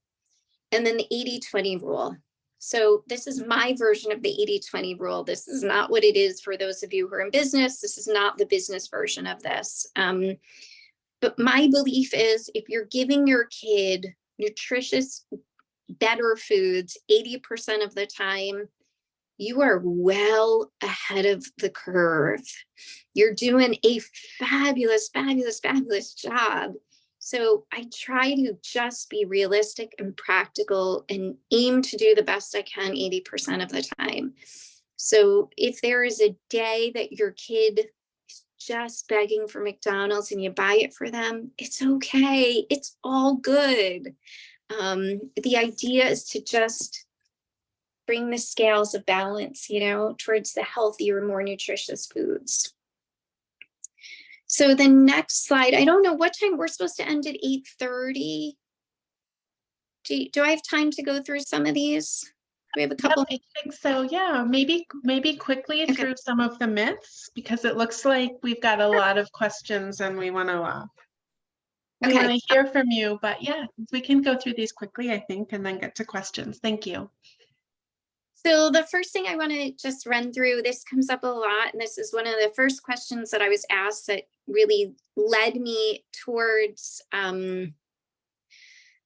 And then the 80-20 rule. So this is my version of the 80-20 rule. This is not what it is for those of you who are in business. This is not the business version of this. But my belief is if you're giving your kid nutritious, better foods 80% of the time, you are well ahead of the curve. You're doing a fabulous, fabulous, fabulous job. So I try to just be realistic and practical and aim to do the best I can 80% of the time. So if there is a day that your kid is just begging for McDonald's and you buy it for them, it's okay. It's all good. The idea is to just bring the scales of balance, towards the healthier, more nutritious foods. So the next slide, I don't know what time we're supposed to end at 8:30. Do I have time to go through some of these? We have a couple. I think so. Yeah, maybe quickly through some of the myths, because it looks like we've got a lot of questions and we want to hear from you. But yeah, we can go through these quickly, I think, and then get to questions. Thank you. So the first thing I want to just run through, this comes up a lot, and this is one of the first questions that I was asked that really led me towards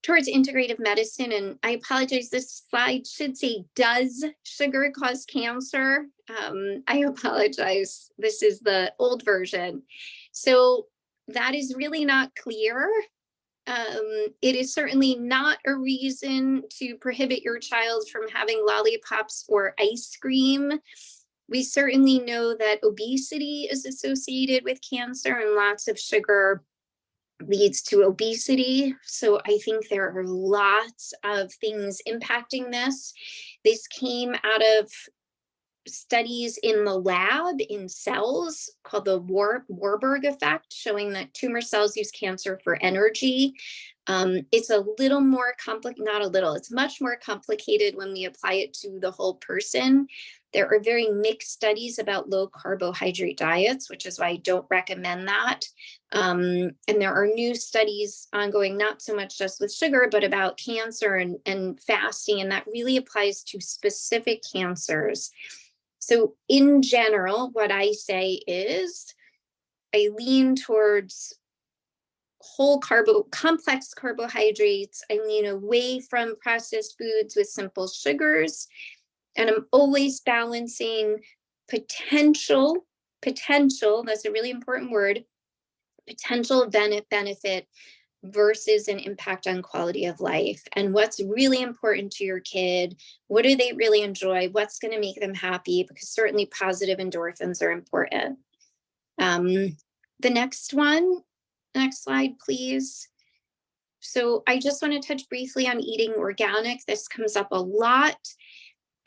integrative medicine. And I apologize, this slide should say, "Does sugar cause cancer?" I apologize. This is the old version. So that is really not clear. It is certainly not a reason to prohibit your child from having lollipops or ice cream. We certainly know that obesity is associated with cancer, and lots of sugar leads to obesity. So I think there are lots of things impacting this. This came out of studies in the lab in cells called the Warburg effect, showing that tumor cells use cancer for energy. It's a little more complicated, not a little, it's much more complicated when we apply it to the whole person. There are very mixed studies about low carbohydrate diets, which is why I don't recommend that. And there are new studies ongoing, not so much just with sugar, but about cancer and fasting, and that really applies to specific cancers. So in general, what I say is I lean towards complex carbohydrates. I lean away from processed foods with simple sugars. And I'm always balancing potential, that's a really important word, potential benefit versus an impact on quality of life. And what's really important to your kid, what do they really enjoy, what's going to make them happy, because certainly positive endorphins are important. The next slide, please. So I just want to touch briefly on eating organic. This comes up a lot.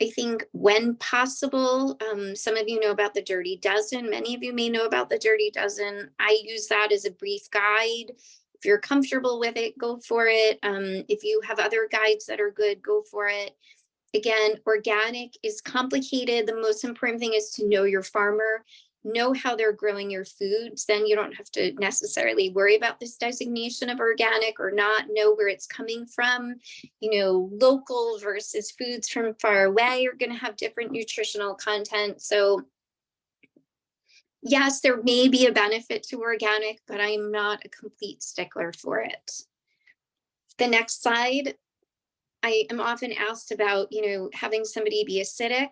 I think when possible, some of you know about the Dirty Dozen. Many of you may know about the Dirty Dozen. I use that as a brief guide. If you're comfortable with it, go for it. If you have other guides that are good, go for it. Again, organic is complicated. The most important thing is to know your farmer, know how they're growing your foods. Then you don't have to necessarily worry about this designation of organic or not, know where it's coming from. Local versus foods from far away are going to have different nutritional content. So yes, there may be a benefit to organic, but I'm not a complete stickler for it. The next slide. I am often asked about, having somebody be acidic.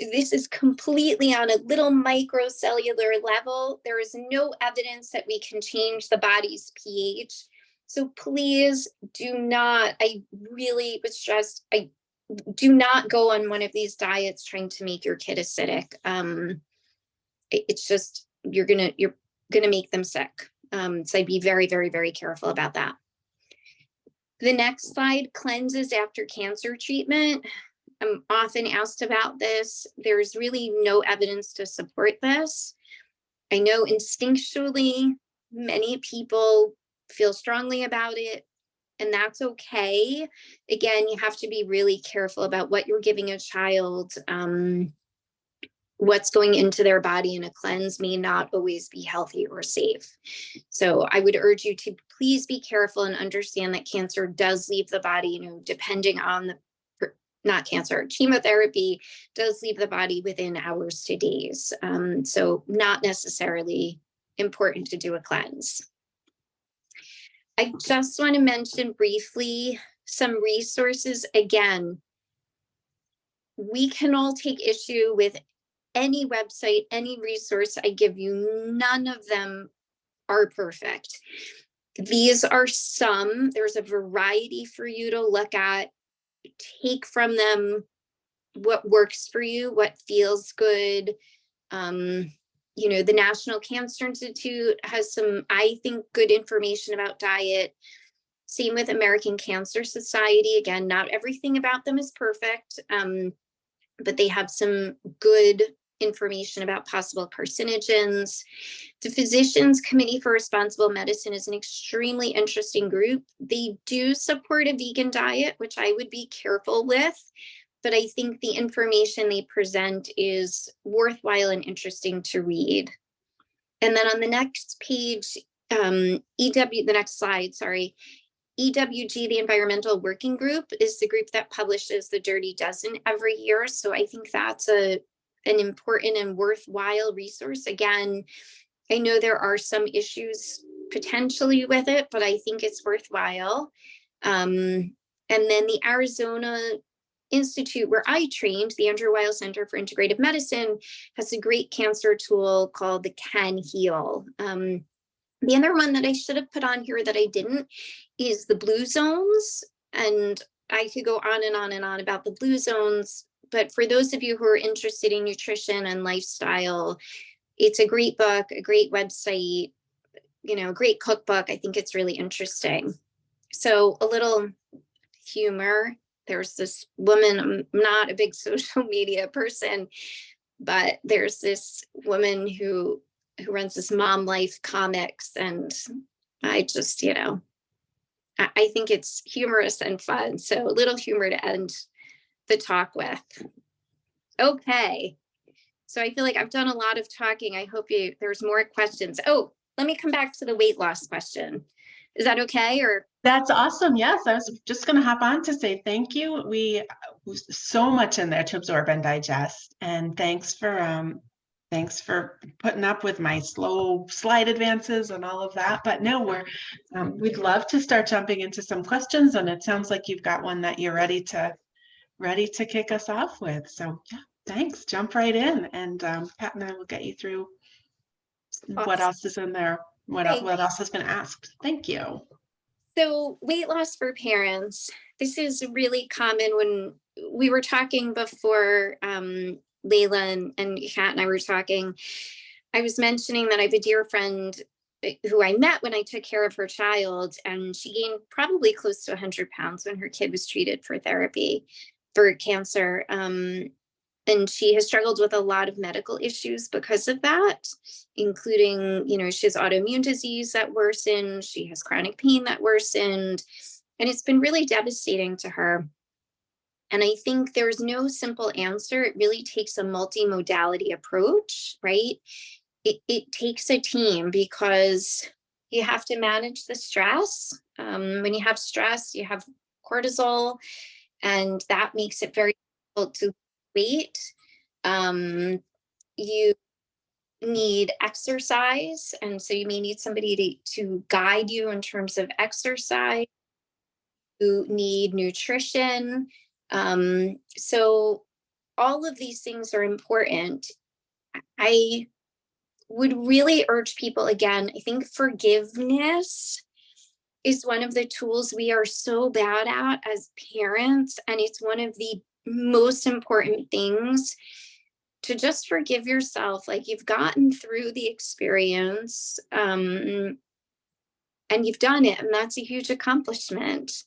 This is completely on a little microcellular level. There is no evidence that we can change the body's pH. So please do not, I really would stress, do not go on one of these diets trying to make your kid acidic. It's just, you're gonna make them sick. So I'd be very, very, very careful about that. The next slide, cleanses after cancer treatment. I'm often asked about this. There's really no evidence to support this. I know instinctually many people feel strongly about it, and that's okay. Again, you have to be really careful about what you're giving a child. What's going into their body in a cleanse may not always be healthy or safe. So I would urge you to please be careful and understand that cancer does leave the body, depending on chemotherapy does leave the body within hours to days. So not necessarily important to do a cleanse. I just want to mention briefly some resources. Again, we can all take issue with any website, any resource I give you. None of them are perfect. These are some. There's a variety for you to look at. Take from them what works for you, what feels good. The National Cancer Institute has some, I think, good information about diet. Same with American Cancer Society. Again, not everything about them is perfect, but they have some good information about possible carcinogens. The Physicians Committee for Responsible Medicine is an extremely interesting group. They do support a vegan diet, which I would be careful with, but I think the information they present is worthwhile and interesting to read. And then on the next page, the next slide, sorry. EWG, the Environmental Working Group, is the group that publishes the Dirty Dozen every year. So I think that's an important and worthwhile resource. Again, I know there are some issues potentially with it, but I think it's worthwhile. And then the Arizona Institute, where I trained, the Andrew Weil Center for Integrative Medicine, has a great cancer tool called the Can Heal. The other one that I should have put on here that I didn't is the Blue Zones. And I could go on and on and on about the Blue Zones. But for those of you who are interested in nutrition and lifestyle, it's a great book, a great website, a great cookbook. I think it's really interesting. So a little humor. There's this woman, I'm not a big social media person, but there's this woman who runs this Mom Life Comics, and I just, I think it's humorous and fun. So a little humor to end the talk with. Okay. So I feel like I've done a lot of talking. I hope there's more questions. Oh, let me come back to the weight loss question. Is that okay? Or that's awesome. Yes, I was just going to hop on to say thank you. We so much in there to absorb and digest, and thanks for Thanks for putting up with my slow slide advances and all of that. But no, we'd love to start jumping into some questions, and it sounds like you've got one that you're ready to kick us off with. So yeah, thanks. Jump right in, and Pat and I will get you through what Awesome. else is in there, what else has been asked. Thank you. So weight loss for parents, this is really common. When we were talking before, Layla and Kat and I were talking, I was mentioning that I have a dear friend who I met when I took care of her child, and she gained probably close to 100 pounds when her kid was treated for therapy for cancer. And she has struggled with a lot of medical issues because of that, including, she has autoimmune disease that worsened, she has chronic pain that worsened, and it's been really devastating to her. And I think there's no simple answer. It really takes a multimodality approach, right? It takes a team, because you have to manage the stress. When you have stress, you have cortisol, and that makes it very difficult to weight. You need exercise, and so you may need somebody to guide you in terms of exercise. You need nutrition. So all of these things are important. I would really urge people, again, I think forgiveness is one of the tools we are so bad at as parents, and it's one of the most important things, to just forgive yourself. Like, you've gotten through the experience, and you've done it, and that's a huge accomplishment.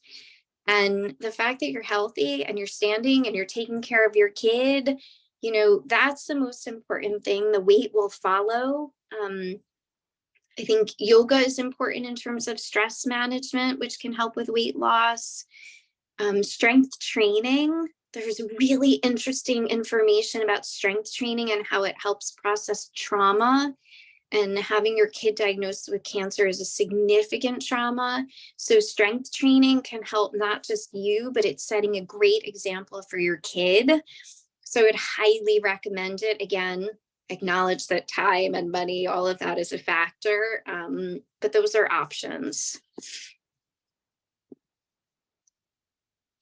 And the fact that you're healthy and you're standing and you're taking care of your kid, that's the most important thing. The weight will follow. I think yoga is important in terms of stress management, which can help with weight loss. Strength training. There's really interesting information about strength training and how it helps process trauma. And having your kid diagnosed with cancer is a significant trauma. So strength training can help not just you, but it's setting a great example for your kid. So I'd highly recommend it. Again, acknowledge that time and money, all of that is a factor, but those are options.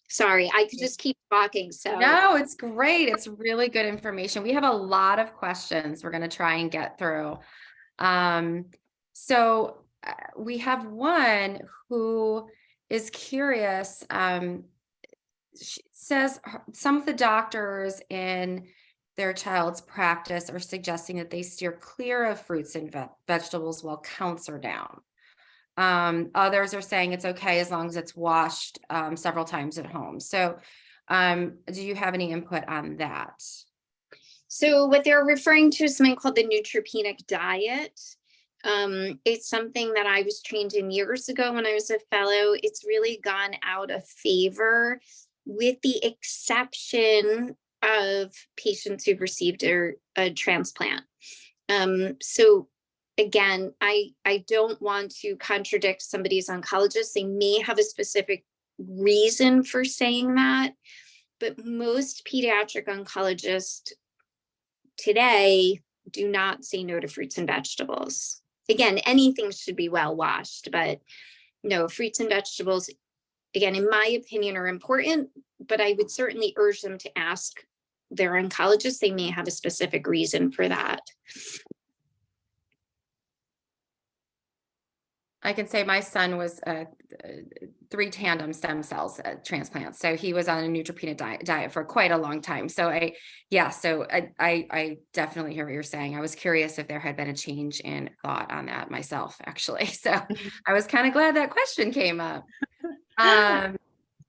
Sorry, I could just keep talking. So No, it's great. It's really good information. We have a lot of questions we're going to try and get through. So we have one who is curious. She says some of the doctors in their child's practice are suggesting that they steer clear of fruits and vegetables while counts are down. Others are saying it's okay as long as it's washed several times at home. So do you have any input on that? So what they're referring to is something called the neutropenic diet. It's something that I was trained in years ago when I was a fellow. It's really gone out of favor, with the exception of patients who've received a transplant. So again, I don't want to contradict somebody's oncologist. They may have a specific reason for saying that, but most pediatric oncologists today do not say no to fruits and vegetables. Again, anything should be well washed, but no, fruits and vegetables, again, in my opinion, are important, but I would certainly urge them to ask their oncologist. They may have a specific reason for that. I can say my son was 3 tandem stem cells transplants. So he was on a neutropenic diet for quite a long time. So I definitely hear what you're saying. I was curious if there had been a change in thought on that myself, actually. So I was kind of glad that question came up.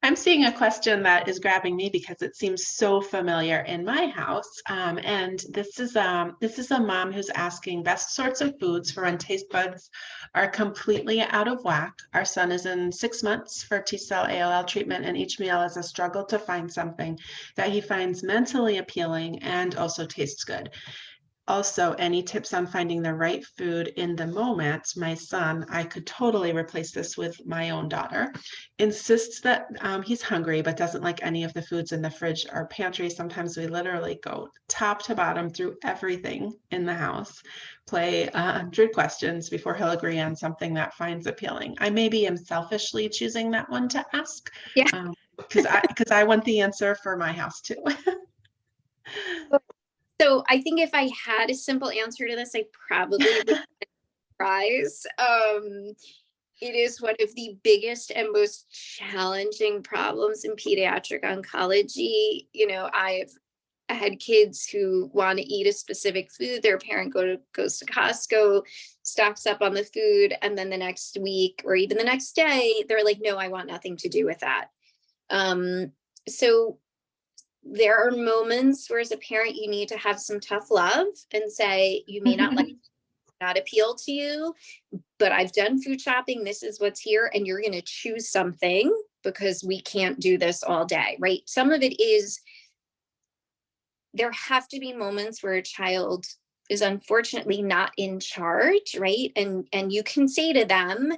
I'm seeing a question that is grabbing me because it seems so familiar in my house. And this is a mom who's asking best sorts of foods for when taste buds are completely out of whack. Our son is in 6 months for T-cell ALL treatment, and each meal is a struggle to find something that he finds mentally appealing and also tastes good. Also, any tips on finding the right food in the moment? My son, I could totally replace this with my own daughter, insists that he's hungry but doesn't like any of the foods in the fridge or pantry. Sometimes we literally go top to bottom through everything in the house, play 100 questions before he'll agree on something that finds appealing. I maybe am selfishly choosing that one to ask, Yeah. because I want the answer for my house too. So I think if I had a simple answer to this, I probably would fries. It is one of the biggest and most challenging problems in pediatric oncology. You know, I've had kids who want to eat a specific food. Their parent goes to Costco, stocks up on the food, and then the next week or even the next day, they're like, "No, I want nothing to do with that." So there are moments where, as a parent, you need to have some tough love and say, "You may not like." Not appeal to you, but I've done food shopping. This is what's here, and you're going to choose something because we can't do this all day, right? Some of it is there have to be moments where a child is unfortunately not in charge, right? And you can say to them,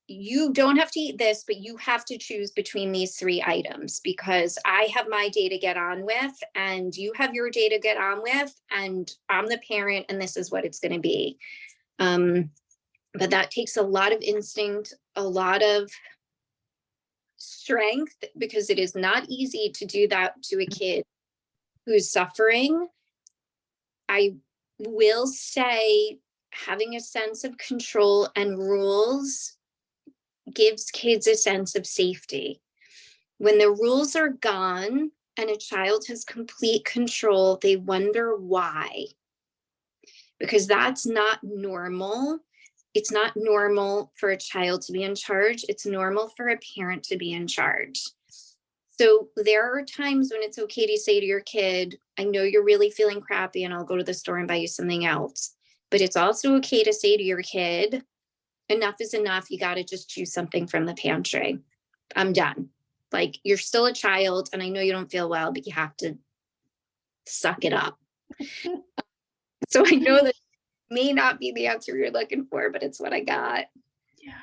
you don't have to eat this, but you have to choose between these 3 items because I have my day to get on with, and you have your day to get on with, and I'm the parent, and this is what it's going to be. But that takes a lot of instinct, a lot of strength, because it is not easy to do that to a kid who's suffering. I will say having a sense of control and rules gives kids a sense of safety. When the rules are gone and a child has complete control, they wonder why, because that's not normal. It's not normal for a child to be in charge. It's normal for a parent to be in charge. So there are times when it's okay to say to your kid, "I know you're really feeling crappy and I'll go to the store and buy you something else." But it's also okay to say to your kid, "Enough is enough. You got to just choose something from the pantry. I'm done. Like, you're still a child and I know you don't feel well, but you have to suck it up." So I know that may not be the answer you're looking for, but it's what I got. Yeah.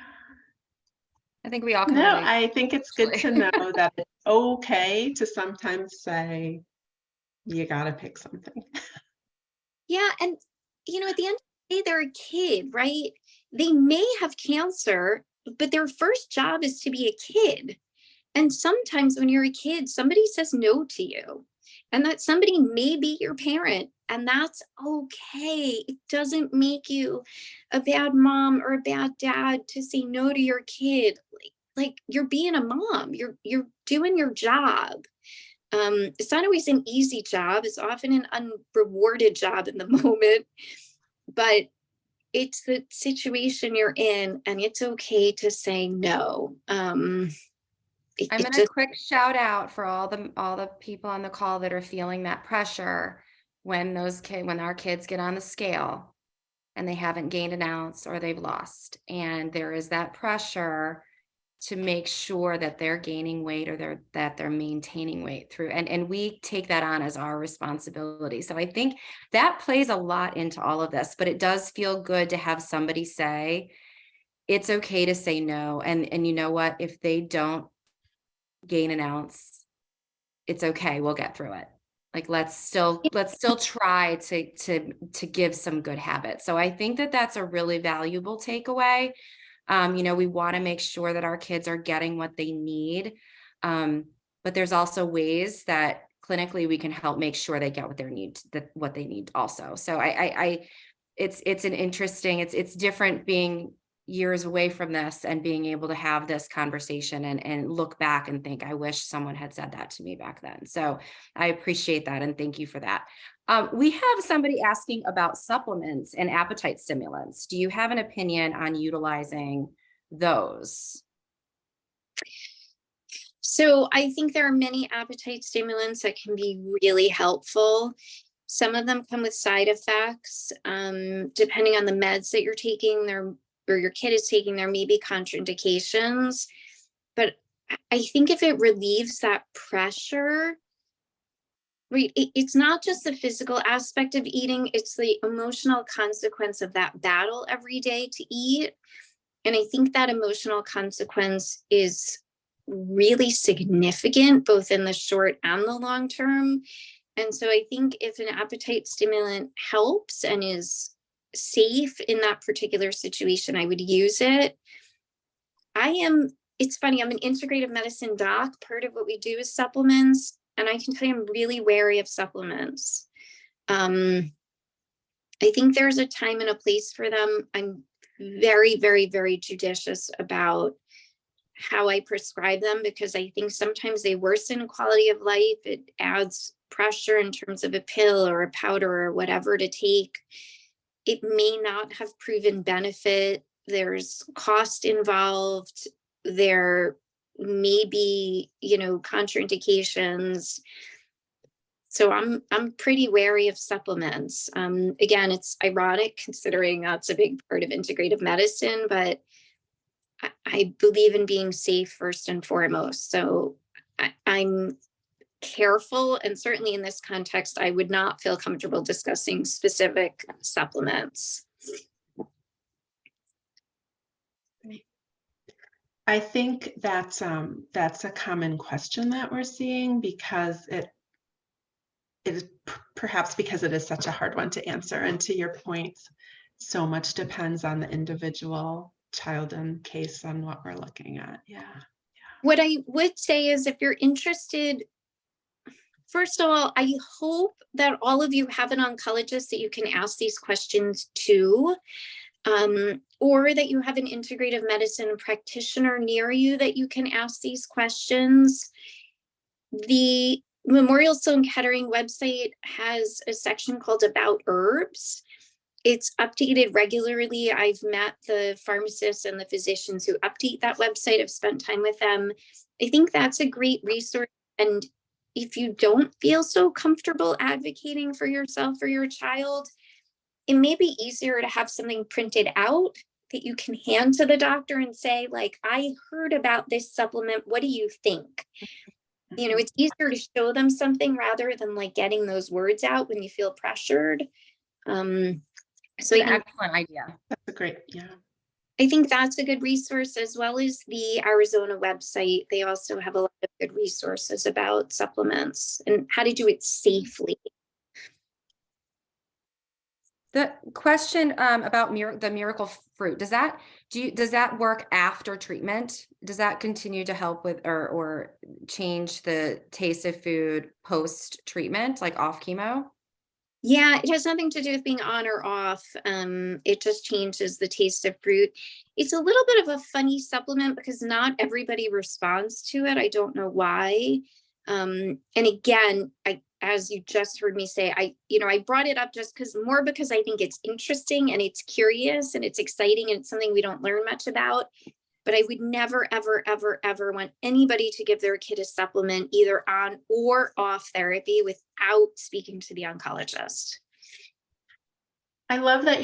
I think we all can No, relate. I think it's good to know that it's okay to sometimes say, you got to pick something. Yeah. And, at the end of the day, they're a kid, right? They may have cancer, but their first job is to be a kid. And sometimes when you're a kid, somebody says no to you, and that somebody may be your parent, and that's okay. It doesn't make you a bad mom or a bad dad to say no to your kid. Like you're being a mom, you're doing your job. It's not always an easy job. It's often an unrewarded job in the moment, but it's the situation you're in, and it's okay to say no. I'm It going to just quick shout out for all the people on the call that are feeling that pressure when when our kids get on the scale and they haven't gained an ounce or they've lost. And there is that pressure to make sure that they're gaining weight or that they're maintaining weight through. And we take that on as our responsibility. So I think that plays a lot into all of this, but it does feel good to have somebody say, it's okay to say no. And you know what, if they don't gain an ounce, it's okay. We'll get through it. Like, let's still try to give some good habits. So I think that that's a really valuable takeaway. We want to make sure that our kids are getting what they need. But there's also ways that clinically we can help make sure they get what they need also. So it's an interesting, it's different being years away from this and being able to have this conversation and look back and think, I wish someone had said that to me back then. So I appreciate that. And thank you for that. We have somebody asking about supplements and appetite stimulants. Do you have an opinion on utilizing those? So I think there are many appetite stimulants that can be really helpful. Some of them come with side effects. Depending on the meds that you're taking, or your kid is taking, there may be contraindications. But I think if it relieves that pressure, Right. It's not just the physical aspect of eating, it's the emotional consequence of that battle every day to eat. And I think that emotional consequence is really significant, both in the short and the long term. And so I think if an appetite stimulant helps and is safe in that particular situation, I would use it. It's funny, I'm an integrative medicine doc. Part of what we do is supplements. And I can tell you, I'm really wary of supplements. I think there's a time and a place for them. I'm very, very, very judicious about how I prescribe them, because I think sometimes they worsen quality of life. It adds pressure in terms of a pill or a powder or whatever to take. It may not have proven benefit. There's cost involved. There may be, contraindications. So I'm pretty wary of supplements. Again, it's ironic considering that's a big part of integrative medicine, but I believe in being safe first and foremost. So I'm careful, and certainly in this context, I would not feel comfortable discussing specific supplements. I think that's a common question that we're seeing, because it is perhaps because it is such a hard one to answer. And to your point, so much depends on the individual child and case on what we're looking at. Yeah. What I would say is, if you're interested, first of all, I hope that all of you have an oncologist that you can ask these questions to, or that you have an integrative medicine practitioner near you that you can ask these questions. The Memorial Sloan Kettering website has a section called About Herbs. It's updated regularly. I've met the pharmacists and the physicians who update that website. I've spent time with them. I think that's a great resource. And if you don't feel so comfortable advocating for yourself or your child, it may be easier to have something printed out that you can hand to the doctor and say, like, I heard about this supplement. What do you think? It's easier to show them something rather than like getting those words out when you feel pressured. So an excellent idea. That's a great, yeah. I think that's a good resource, as well as the Arizona website. They also have a lot of good resources about supplements and how to do it safely. The question about the miracle fruit, does that work after treatment? Does that continue to help with or change the taste of food post treatment, like off chemo? Yeah, it has nothing to do with being on or off. It just changes the taste of fruit. It's a little bit of a funny supplement because not everybody responds to it. I don't know why. And again, as you just heard me say, I brought it up just because I think it's interesting and it's curious and it's exciting and it's something we don't learn much about. But I would never, ever, ever, ever want anybody to give their kid a supplement either on or off therapy without speaking to the oncologist. I love that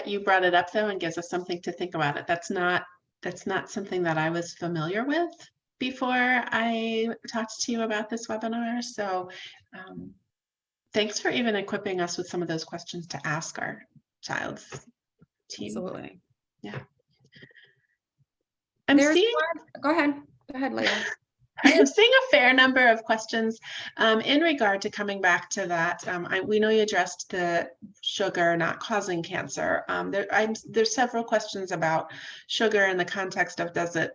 you brought it up though, and gives us something to think about it. That's not something that I was familiar with before I talked to you about this webinar. So thanks for even equipping us with some of those questions to ask our child's team. Absolutely. Yeah. Go ahead, Leila. I'm seeing a fair number of questions in regard to coming back to that. We know you addressed the sugar not causing cancer. There's several questions about sugar in the context of does it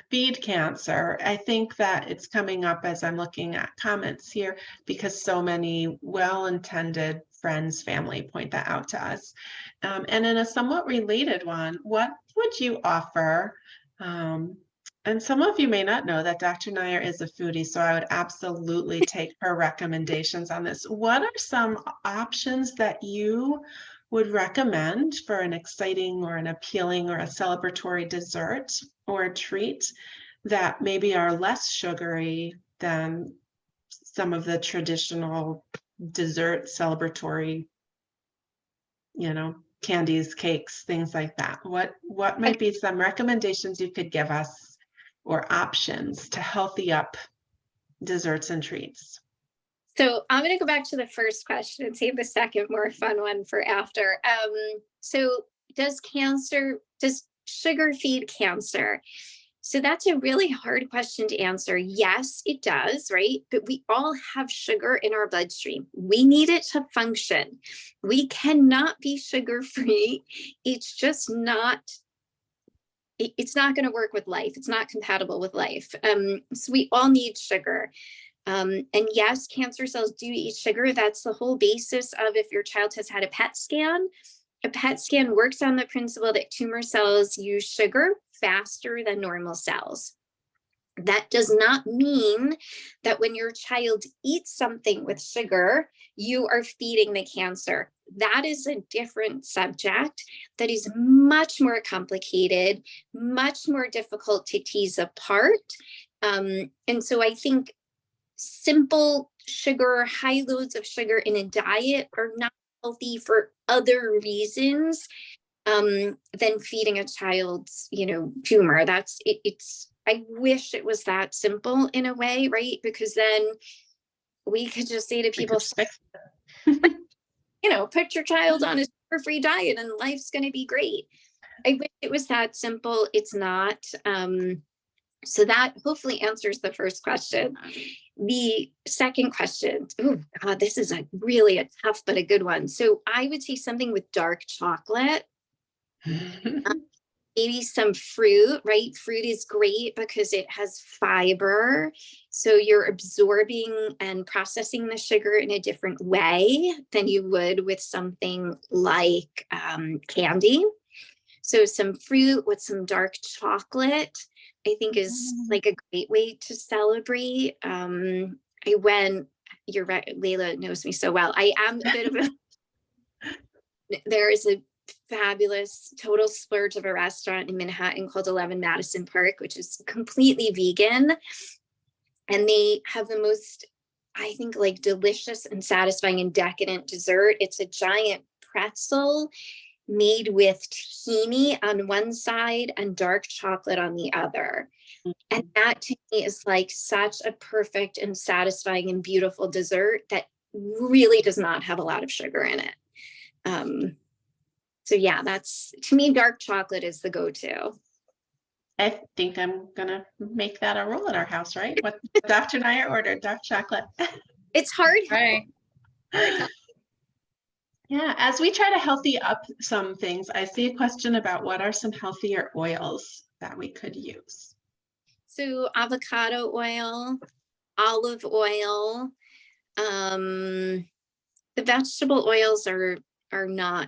feed cancer. I think that it's coming up as I'm looking at comments here because so many well-intended friends, family point that out to us. And in a somewhat related one, what would you offer? And some of you may not know that Dr. Nair is a foodie, so I would absolutely take her recommendations on this. What are some options that you would recommend for an exciting or an appealing or a celebratory dessert or a treat that maybe are less sugary than some of the traditional dessert celebratory, candies, cakes, things like that? What might be some recommendations you could give us or options to healthy up desserts and treats? So I'm going to go back to the first question and save the second more fun one for after. So does sugar feed cancer? So that's a really hard question to answer. Yes, it does, right? But we all have sugar in our bloodstream. We need it to function. We cannot be sugar free. It's just not it's not going to work with life. It's not compatible with life. So we all need sugar. And yes, cancer cells do eat sugar. That's the whole basis of if your child has had a PET scan. A PET scan works on the principle that tumor cells use sugar faster than normal cells. That does not mean that when your child eats something with sugar, you are feeding the cancer. That is a different subject that is much more complicated, much more difficult to tease apart. And so I think simple sugar, high loads of sugar in a diet are not healthy for other reasons than feeding a child's, tumor. I wish it was that simple in a way, right? Because then we could just say to people, put your child on a sugar-free diet and life's going to be great. I wish it was that simple. It's not. So that hopefully answers the first question. The second question, oh God, this is really a tough but a good one. So I would say something with dark chocolate. Maybe some fruit, right? Fruit is great because it has fiber. So you're absorbing and processing the sugar in a different way than you would with something like candy. So some fruit with some dark chocolate, I think is like a great way to celebrate. You're right, Layla knows me so well. I am a bit of there is a fabulous total splurge of a restaurant in Manhattan called 11 Madison Park, which is completely vegan. And they have the most, I think, like delicious and satisfying and decadent dessert. It's a giant pretzel made with tahini on one side and dark chocolate on the other. And that to me is like such a perfect and satisfying and beautiful dessert that really does not have a lot of sugar in it. So yeah, that's, to me, dark chocolate is the go-to. I think I'm gonna make that a rule in our house, right? What Dr. and I ordered, dark chocolate. It's hard. Right. Yeah, as we try to healthy up some things, I see a question about what are some healthier oils that we could use. So avocado oil, olive oil, the vegetable oils are not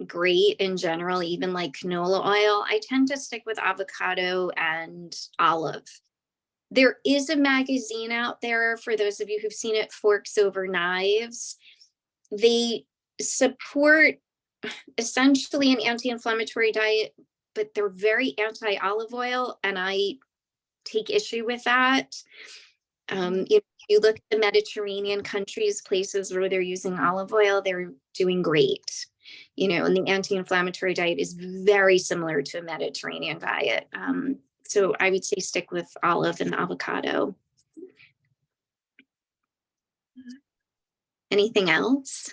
great in general, even like canola oil. I tend to stick with avocado and olive. There is a magazine out there for those of you who've seen it, Forks Over Knives. They support essentially an anti-inflammatory diet, but they're very anti-olive oil, and I take issue with that. You look at the Mediterranean countries, places where they're using olive oil, they're doing great. And the anti-inflammatory diet is very similar to a Mediterranean diet. So I would say stick with olive and avocado. Anything else?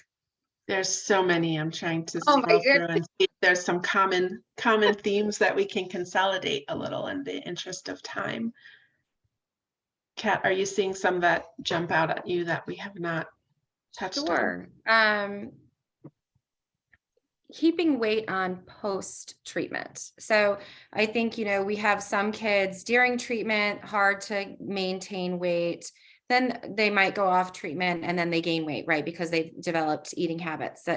There's so many. I'm trying to scroll through and see if there's some common themes that we can consolidate a little in the interest of time. Kat, are you seeing some that jump out at you that we have not touched on? Sure. Keeping weight on post-treatment. So I think, we have some kids during treatment, hard to maintain weight. Then they might go off treatment and then they gain weight, right? Because they've developed eating habits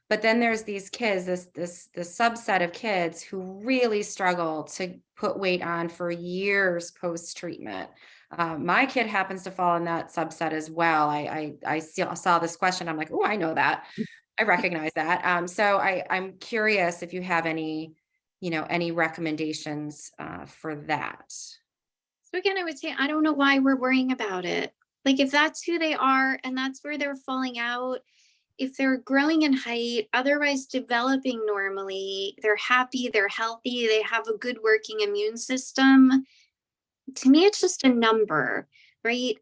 but then there's these kids, this subset of kids who really struggle to put weight on for years post-treatment. My kid happens to fall in that subset as well. I saw this question. I'm like, oh, I know that. I recognize that. So I'm curious if you have any recommendations for that. So again, I would say, I don't know why we're worrying about it. Like if that's who they are and that's where they're falling out, if they're growing in height, otherwise developing normally, they're happy, they're healthy, they have a good working immune system. To me, it's just a number, right?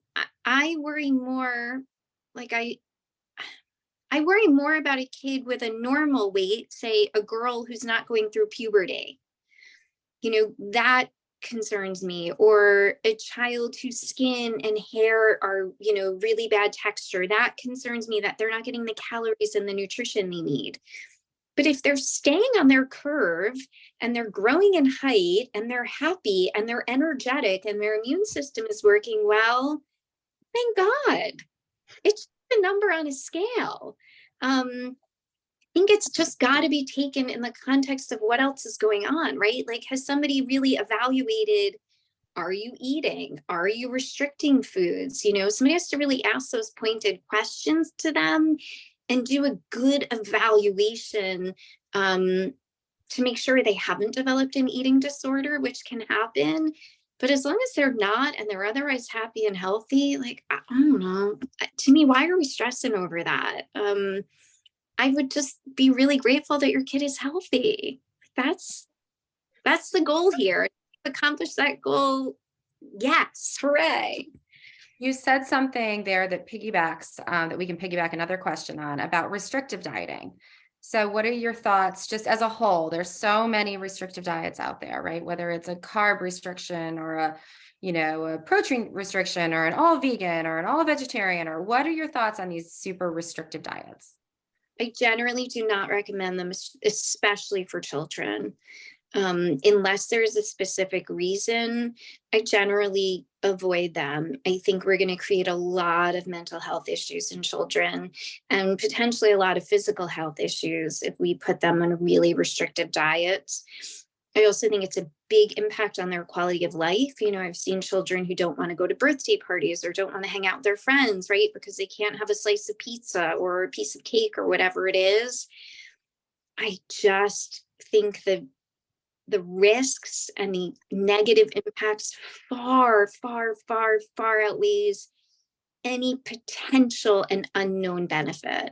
I worry more Like I worry more about a kid with a normal weight, say a girl who's not going through puberty. That concerns me, or a child whose skin and hair are, really bad texture. That concerns me, that they're not getting the calories and the nutrition they need. But if they're staying on their curve and they're growing in height and they're happy and they're energetic and their immune system is working well, thank God. It's a number on a scale. I think it's just got to be taken in the context of what else is going on, right? Like, has somebody really evaluated, are you eating? Are you restricting foods? Somebody has to really ask those pointed questions to them and do a good evaluation to make sure they haven't developed an eating disorder, which can happen. But as long as they're not and they're otherwise happy and healthy, like, I don't know. To me, why are we stressing over that? I would just be really grateful that your kid is healthy. That's the goal here. Accomplish that goal. Yes, hooray. You said something there that piggybacks, that we can piggyback another question on about restrictive dieting. So what are your thoughts just as a whole? There's so many restrictive diets out there, right? Whether it's a carb restriction or a protein restriction or an all vegan or an all vegetarian, or what are your thoughts on these super restrictive diets? I generally do not recommend them, especially for children. Unless there's a specific reason, I generally avoid them. I think we're going to create a lot of mental health issues in children and potentially a lot of physical health issues if we put them on really restrictive diets. I also think it's a big impact on their quality of life. I've seen children who don't want to go to birthday parties or don't want to hang out with their friends, right? Because they can't have a slice of pizza or a piece of cake or whatever it is. I just think that the risks and the negative impacts far, far, far, far outweighs any potential and unknown benefit.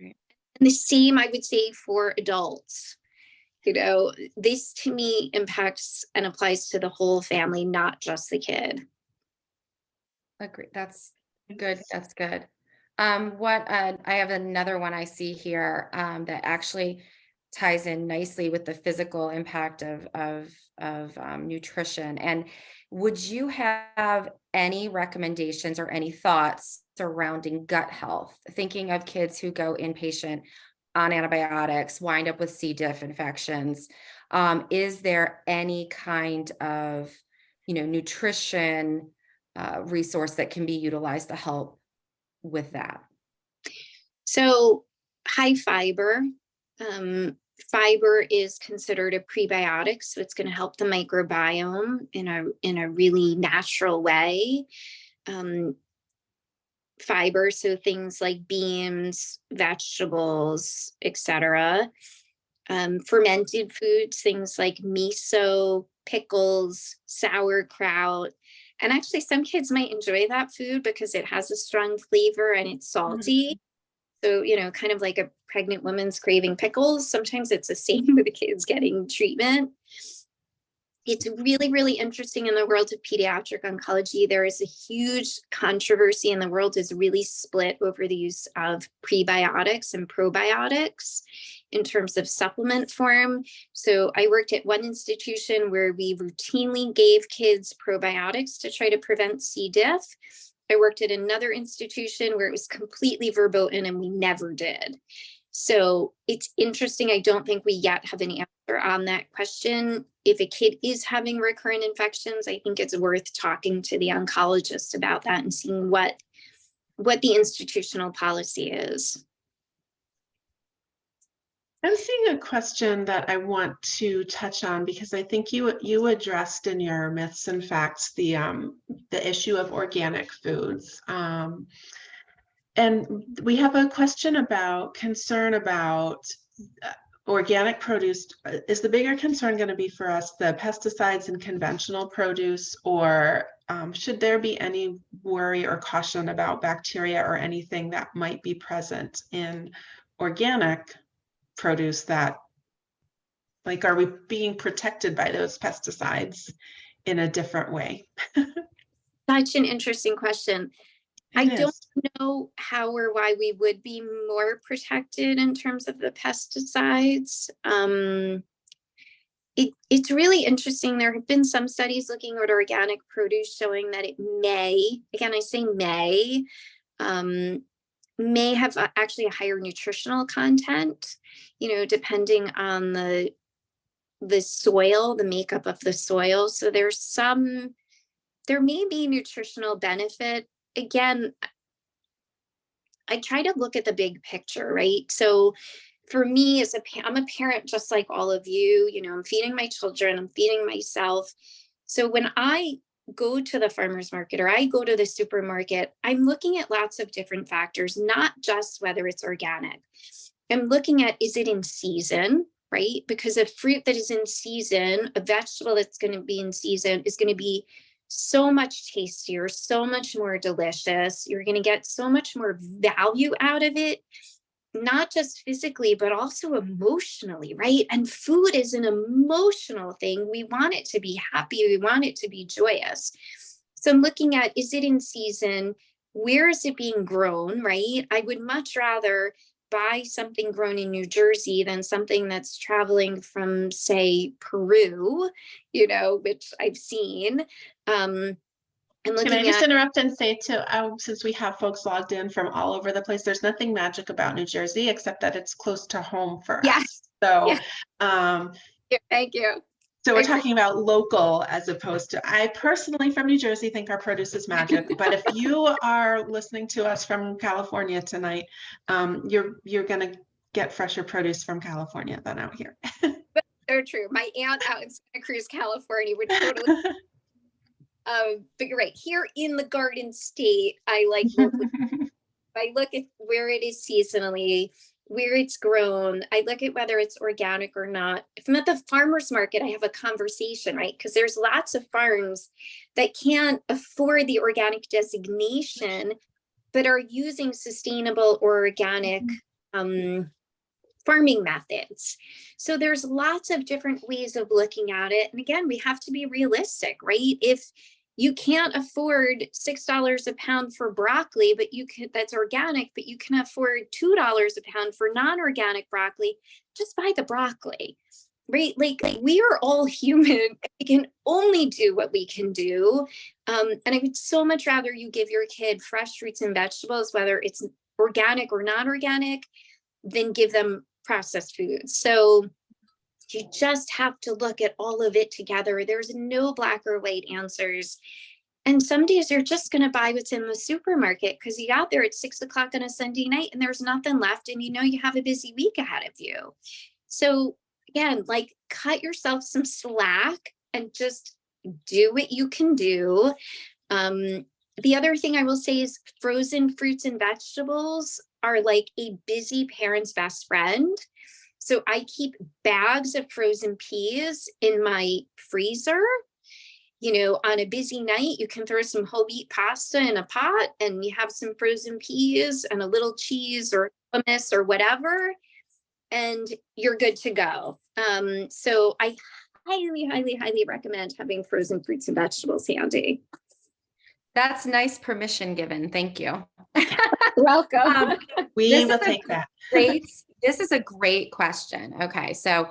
Right. And the same, I would say, for adults. This to me impacts and applies to the whole family, not just the kid. Agree. That's good. That's good. I have another one I see here that actually ties in nicely with the physical impact of nutrition. And would you have any recommendations or any thoughts surrounding gut health? Thinking of kids who go inpatient on antibiotics, wind up with C. diff infections. Is there any kind of, nutrition resource that can be utilized to help with that? So high fiber. Fiber is considered a prebiotic, so it's going to help the microbiome in a really natural way. Fiber, so things like beans, vegetables, etc. Fermented foods, things like miso, pickles, sauerkraut. And actually, some kids might enjoy that food because it has a strong flavor and it's salty. So, kind of like a pregnant woman's craving pickles. Sometimes it's the same with the kids getting treatment. It's really, really interesting in the world of pediatric oncology. There is a huge controversy, and the world is really split over the use of prebiotics and probiotics in terms of supplement form. So I worked at one institution where we routinely gave kids probiotics to try to prevent C. diff. I worked at another institution where it was completely verboten and we never did. So it's interesting. I don't think we yet have an answer on that question. If a kid is having recurrent infections, I think it's worth talking to the oncologist about that and seeing what the institutional policy is. I'm seeing a question that I want to touch on because I think you addressed in your myths and facts the issue of organic foods. And we have a concern about organic produce. Is the bigger concern going to be for us the pesticides in conventional produce, or should there be any worry or caution about bacteria or anything that might be present in organic produce that, like, are we being protected by those pesticides in a different way? Such an interesting question. I It don't is. know how or why we would be more protected in terms of the pesticides. It's really interesting. There have been some studies looking at organic produce showing that it may, again, I say um, may have actually a higher nutritional content, depending on the soil, the makeup of the soil. So there may be nutritional benefit. Again, I try to look at the big picture, right? So for me I'm a parent just like all of you, I'm feeding my children, I'm feeding myself. So when I go to the farmer's market or I go to the supermarket, I'm looking at lots of different factors, not just whether it's organic. I'm looking at, is it in season, right? Because a fruit that is in season, a vegetable that's going to be in season is going to be so much tastier, so much more delicious. You're going to get so much more value out of it, not just physically, but also emotionally, right? And food is an emotional thing. We want it to be happy. We want it to be joyous. So I'm looking at, is it in season? Where is it being grown, right? I would much rather buy something grown in New Jersey than something that's traveling from, say, Peru, which I've seen. And Can I looking just at, interrupt and say too, since we have folks logged in from all over the place, there's nothing magic about New Jersey except that it's close to home for yeah, us. So, yeah, um, thank you. so I we're appreciate talking about local as opposed to, I personally from New Jersey think our produce is magic, but if you are listening to us from California tonight, you're gonna get fresher produce from California than out here. so true. My aunt out in Santa Cruz, California would totally. But you're right. Here in the Garden State, I like locally. I look at where it is seasonally, where it's grown. I look at whether it's organic or not. If I'm at the farmer's market, I have a conversation, right? Because there's lots of farms that can't afford the organic designation, but are using sustainable or organic farming methods. So there's lots of different ways of looking at it. And again, we have to be realistic, right? If you can't afford $6 a pound for broccoli, but that's organic, but you can afford $2 a pound for non-organic broccoli, just buy the broccoli. Right? Like we are all human. We can only do what we can do. And I would so much rather you give your kid fresh fruits and vegetables, whether it's organic or non-organic, than give them processed foods. So you just have to look at all of it together. There's no black or white answers. And some days you're just going to buy what's in the supermarket because you got there at 6 o'clock on a Sunday night and there's nothing left and you have a busy week ahead of you. So again, like cut yourself some slack and just do what you can do. The other thing I will say is frozen fruits and vegetables are like a busy parent's best friend. So I keep bags of frozen peas in my freezer. On a busy night, you can throw some whole wheat pasta in a pot and you have some frozen peas and a little cheese or hummus or whatever, and you're good to go. So I highly, highly, highly recommend having frozen fruits and vegetables handy. That's nice permission given. Thank you. Welcome. We will take that. This is a great question. Okay. So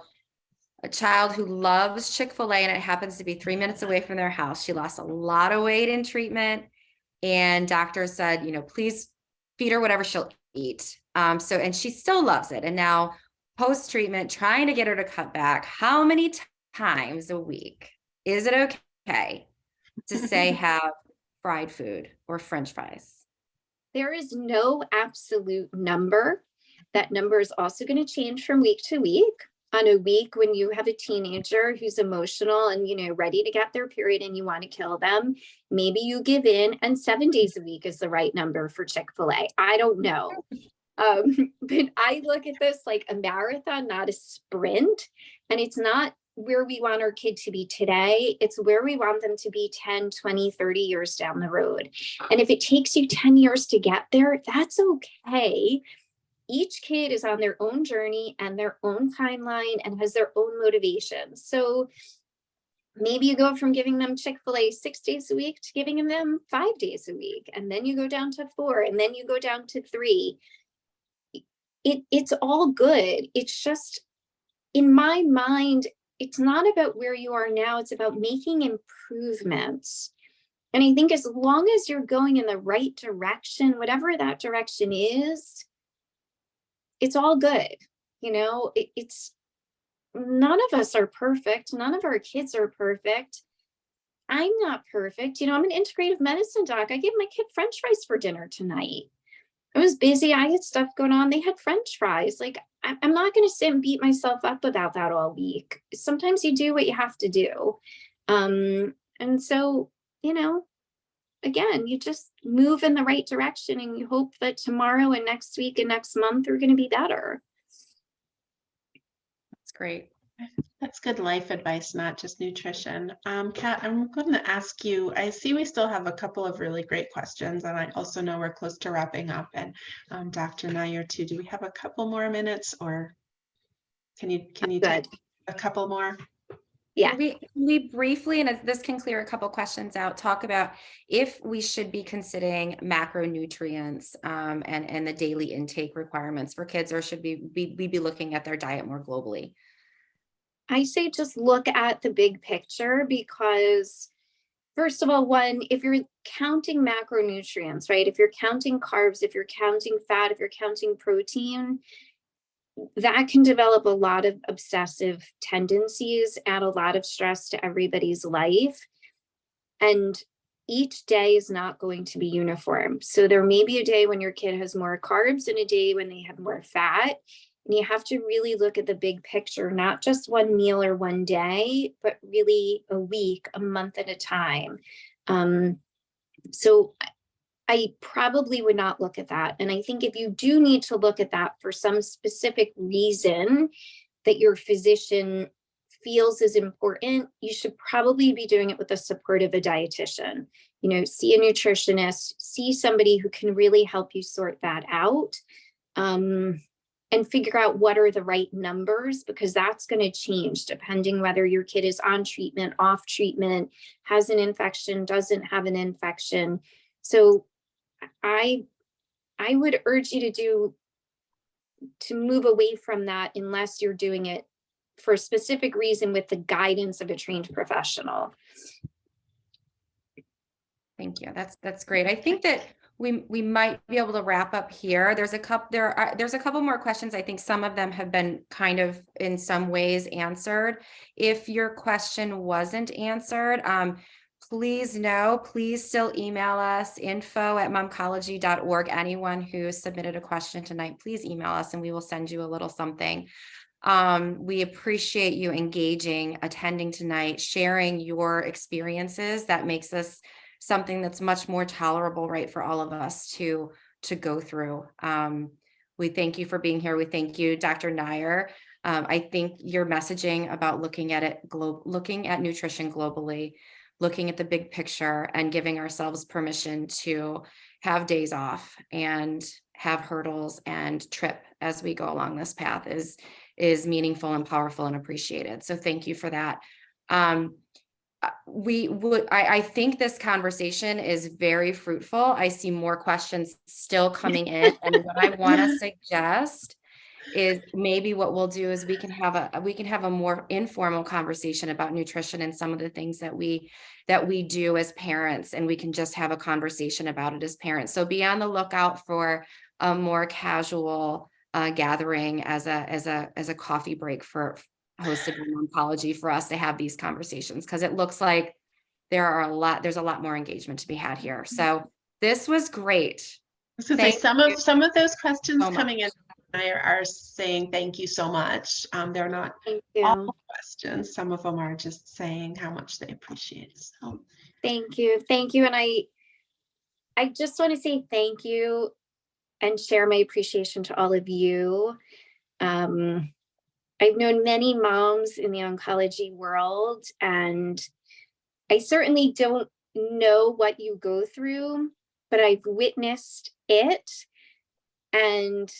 a child who loves Chick-fil-A and it happens to be 3 minutes away from their house. She lost a lot of weight in treatment and doctors said, please feed her whatever she'll eat. And she still loves it. And now post-treatment, trying to get her to cut back. How many times a week is it okay to say have fried food or French fries? There is no absolute number. That number is also going to change from week to week. On a week when you have a teenager who's emotional and ready to get their period and you want to kill them, maybe you give in, and 7 days a week is the right number for Chick-fil-A. I don't know. But I look at this like a marathon, not a sprint. And it's not where we want our kid to be today. It's where we want them to be 10, 20, 30 years down the road. And if it takes you 10 years to get there, that's okay. Each kid is on their own journey and their own timeline and has their own motivation. So maybe you go from giving them Chick-fil-A 6 days a week to giving them 5 days a week, and then you go down to 4, and then you go down to 3. It's all good. It's just, in my mind, it's not about where you are now, it's about making improvements. And I think as long as you're going in the right direction, whatever that direction is, it's all good. It's none of us are perfect. None of our kids are perfect. I'm not perfect. I'm an integrative medicine doc. I gave my kid French fries for dinner tonight. I was busy. I had stuff going on. They had French fries. Like, I'm not going to sit and beat myself up about that all week. Sometimes you do what you have to do. And so, again, you just move in the right direction and you hope that tomorrow and next week and next month are going to be better. That's great. That's good life advice, not just nutrition. Kat, I'm going to ask you, I see we still have a couple of really great questions, and I also know we're close to wrapping up, and Dr. Nair too. Do we have a couple more minutes, or can you take a couple more? Yeah. We briefly, and this can clear a couple questions out, talk about if we should be considering macronutrients and the daily intake requirements for kids, or should we be looking at their diet more globally? I say just look at the big picture, because first of all, if you're counting macronutrients, right? If you're counting carbs, if you're counting fat, if you're counting protein, that can develop a lot of obsessive tendencies, add a lot of stress to everybody's life. And each day is not going to be uniform. So there may be a day when your kid has more carbs and a day when they have more fat. And you have to really look at the big picture, not just one meal or one day, but really a week, a month at a time. So I probably would not look at that. And I think if you do need to look at that for some specific reason that your physician feels is important, you should probably be doing it with the support of a dietitian. See a nutritionist, see somebody who can really help you sort that out. And figure out what are the right numbers, because that's going to change depending whether your kid is on treatment, off treatment, has an infection, doesn't have an infection. So I would urge you to move away from that unless you're doing it for a specific reason with the guidance of a trained professional. Thank you. That's great. I think that we might be able to wrap up here. There's a couple more questions. I think some of them have been kind of in some ways answered. If your question wasn't answered, please still email us info@momcology.org. Anyone who submitted a question tonight, please email us and we will send you a little something. We appreciate you engaging, attending tonight, sharing your experiences. That makes us something that's much more tolerable, right, for all of us to go through. We thank you for being here. We thank you, Dr. Nair. I think your messaging about looking at nutrition globally, looking at the big picture and giving ourselves permission to have days off and have hurdles and trip as we go along this path is meaningful and powerful and appreciated. So thank you for that. I think this conversation is very fruitful. I see more questions still coming in. And what I want to suggest is maybe what we'll do is we can have a more informal conversation about nutrition and some of the things that we do as parents, and we can just have a conversation about it as parents. So be on the lookout for a more casual gathering as a coffee break hosted by Oncology for us to have these conversations, because it looks like there's a lot more engagement to be had here. So this was great. Some of those questions coming in are saying thank you so much. They're not all questions. Some of them are just saying how much they appreciate it. So thank you. And I just want to say thank you and share my appreciation to all of you. I've known many moms in the oncology world, and I certainly don't know what you go through, but I've witnessed it. And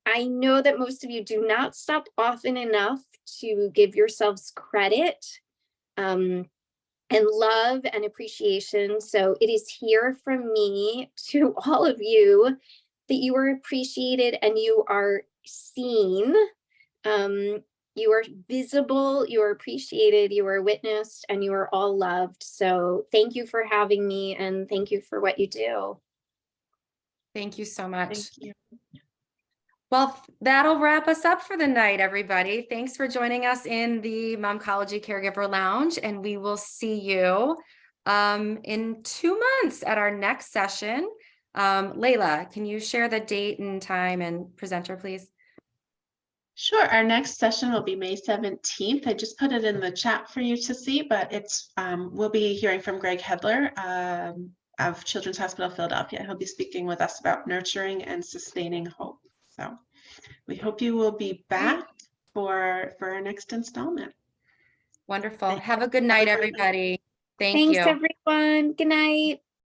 I know that most of you do not stop often enough to give yourselves credit and love and appreciation. So it is here from me to all of you that you are appreciated and you are seen. You are visible, you are appreciated, you are witnessed, and you are all loved. So thank you for having me and thank you for what you do. Thank you so much. Thank you. Well, that'll wrap us up for the night, everybody. Thanks for joining us in the Momcology Caregiver Lounge, and we will see you in 2 months at our next session. Layla, can you share the date and time and presenter, please? Sure. Our next session will be May 17th. I just put it in the chat for you to see, but it's we'll be hearing from Greg Hedler of Children's Hospital Philadelphia. He'll be speaking with us about nurturing and sustaining hope. So we hope you will be back for our next installment. Wonderful. Have a good night, everybody. Thank Thanks, you. everyone. Good night.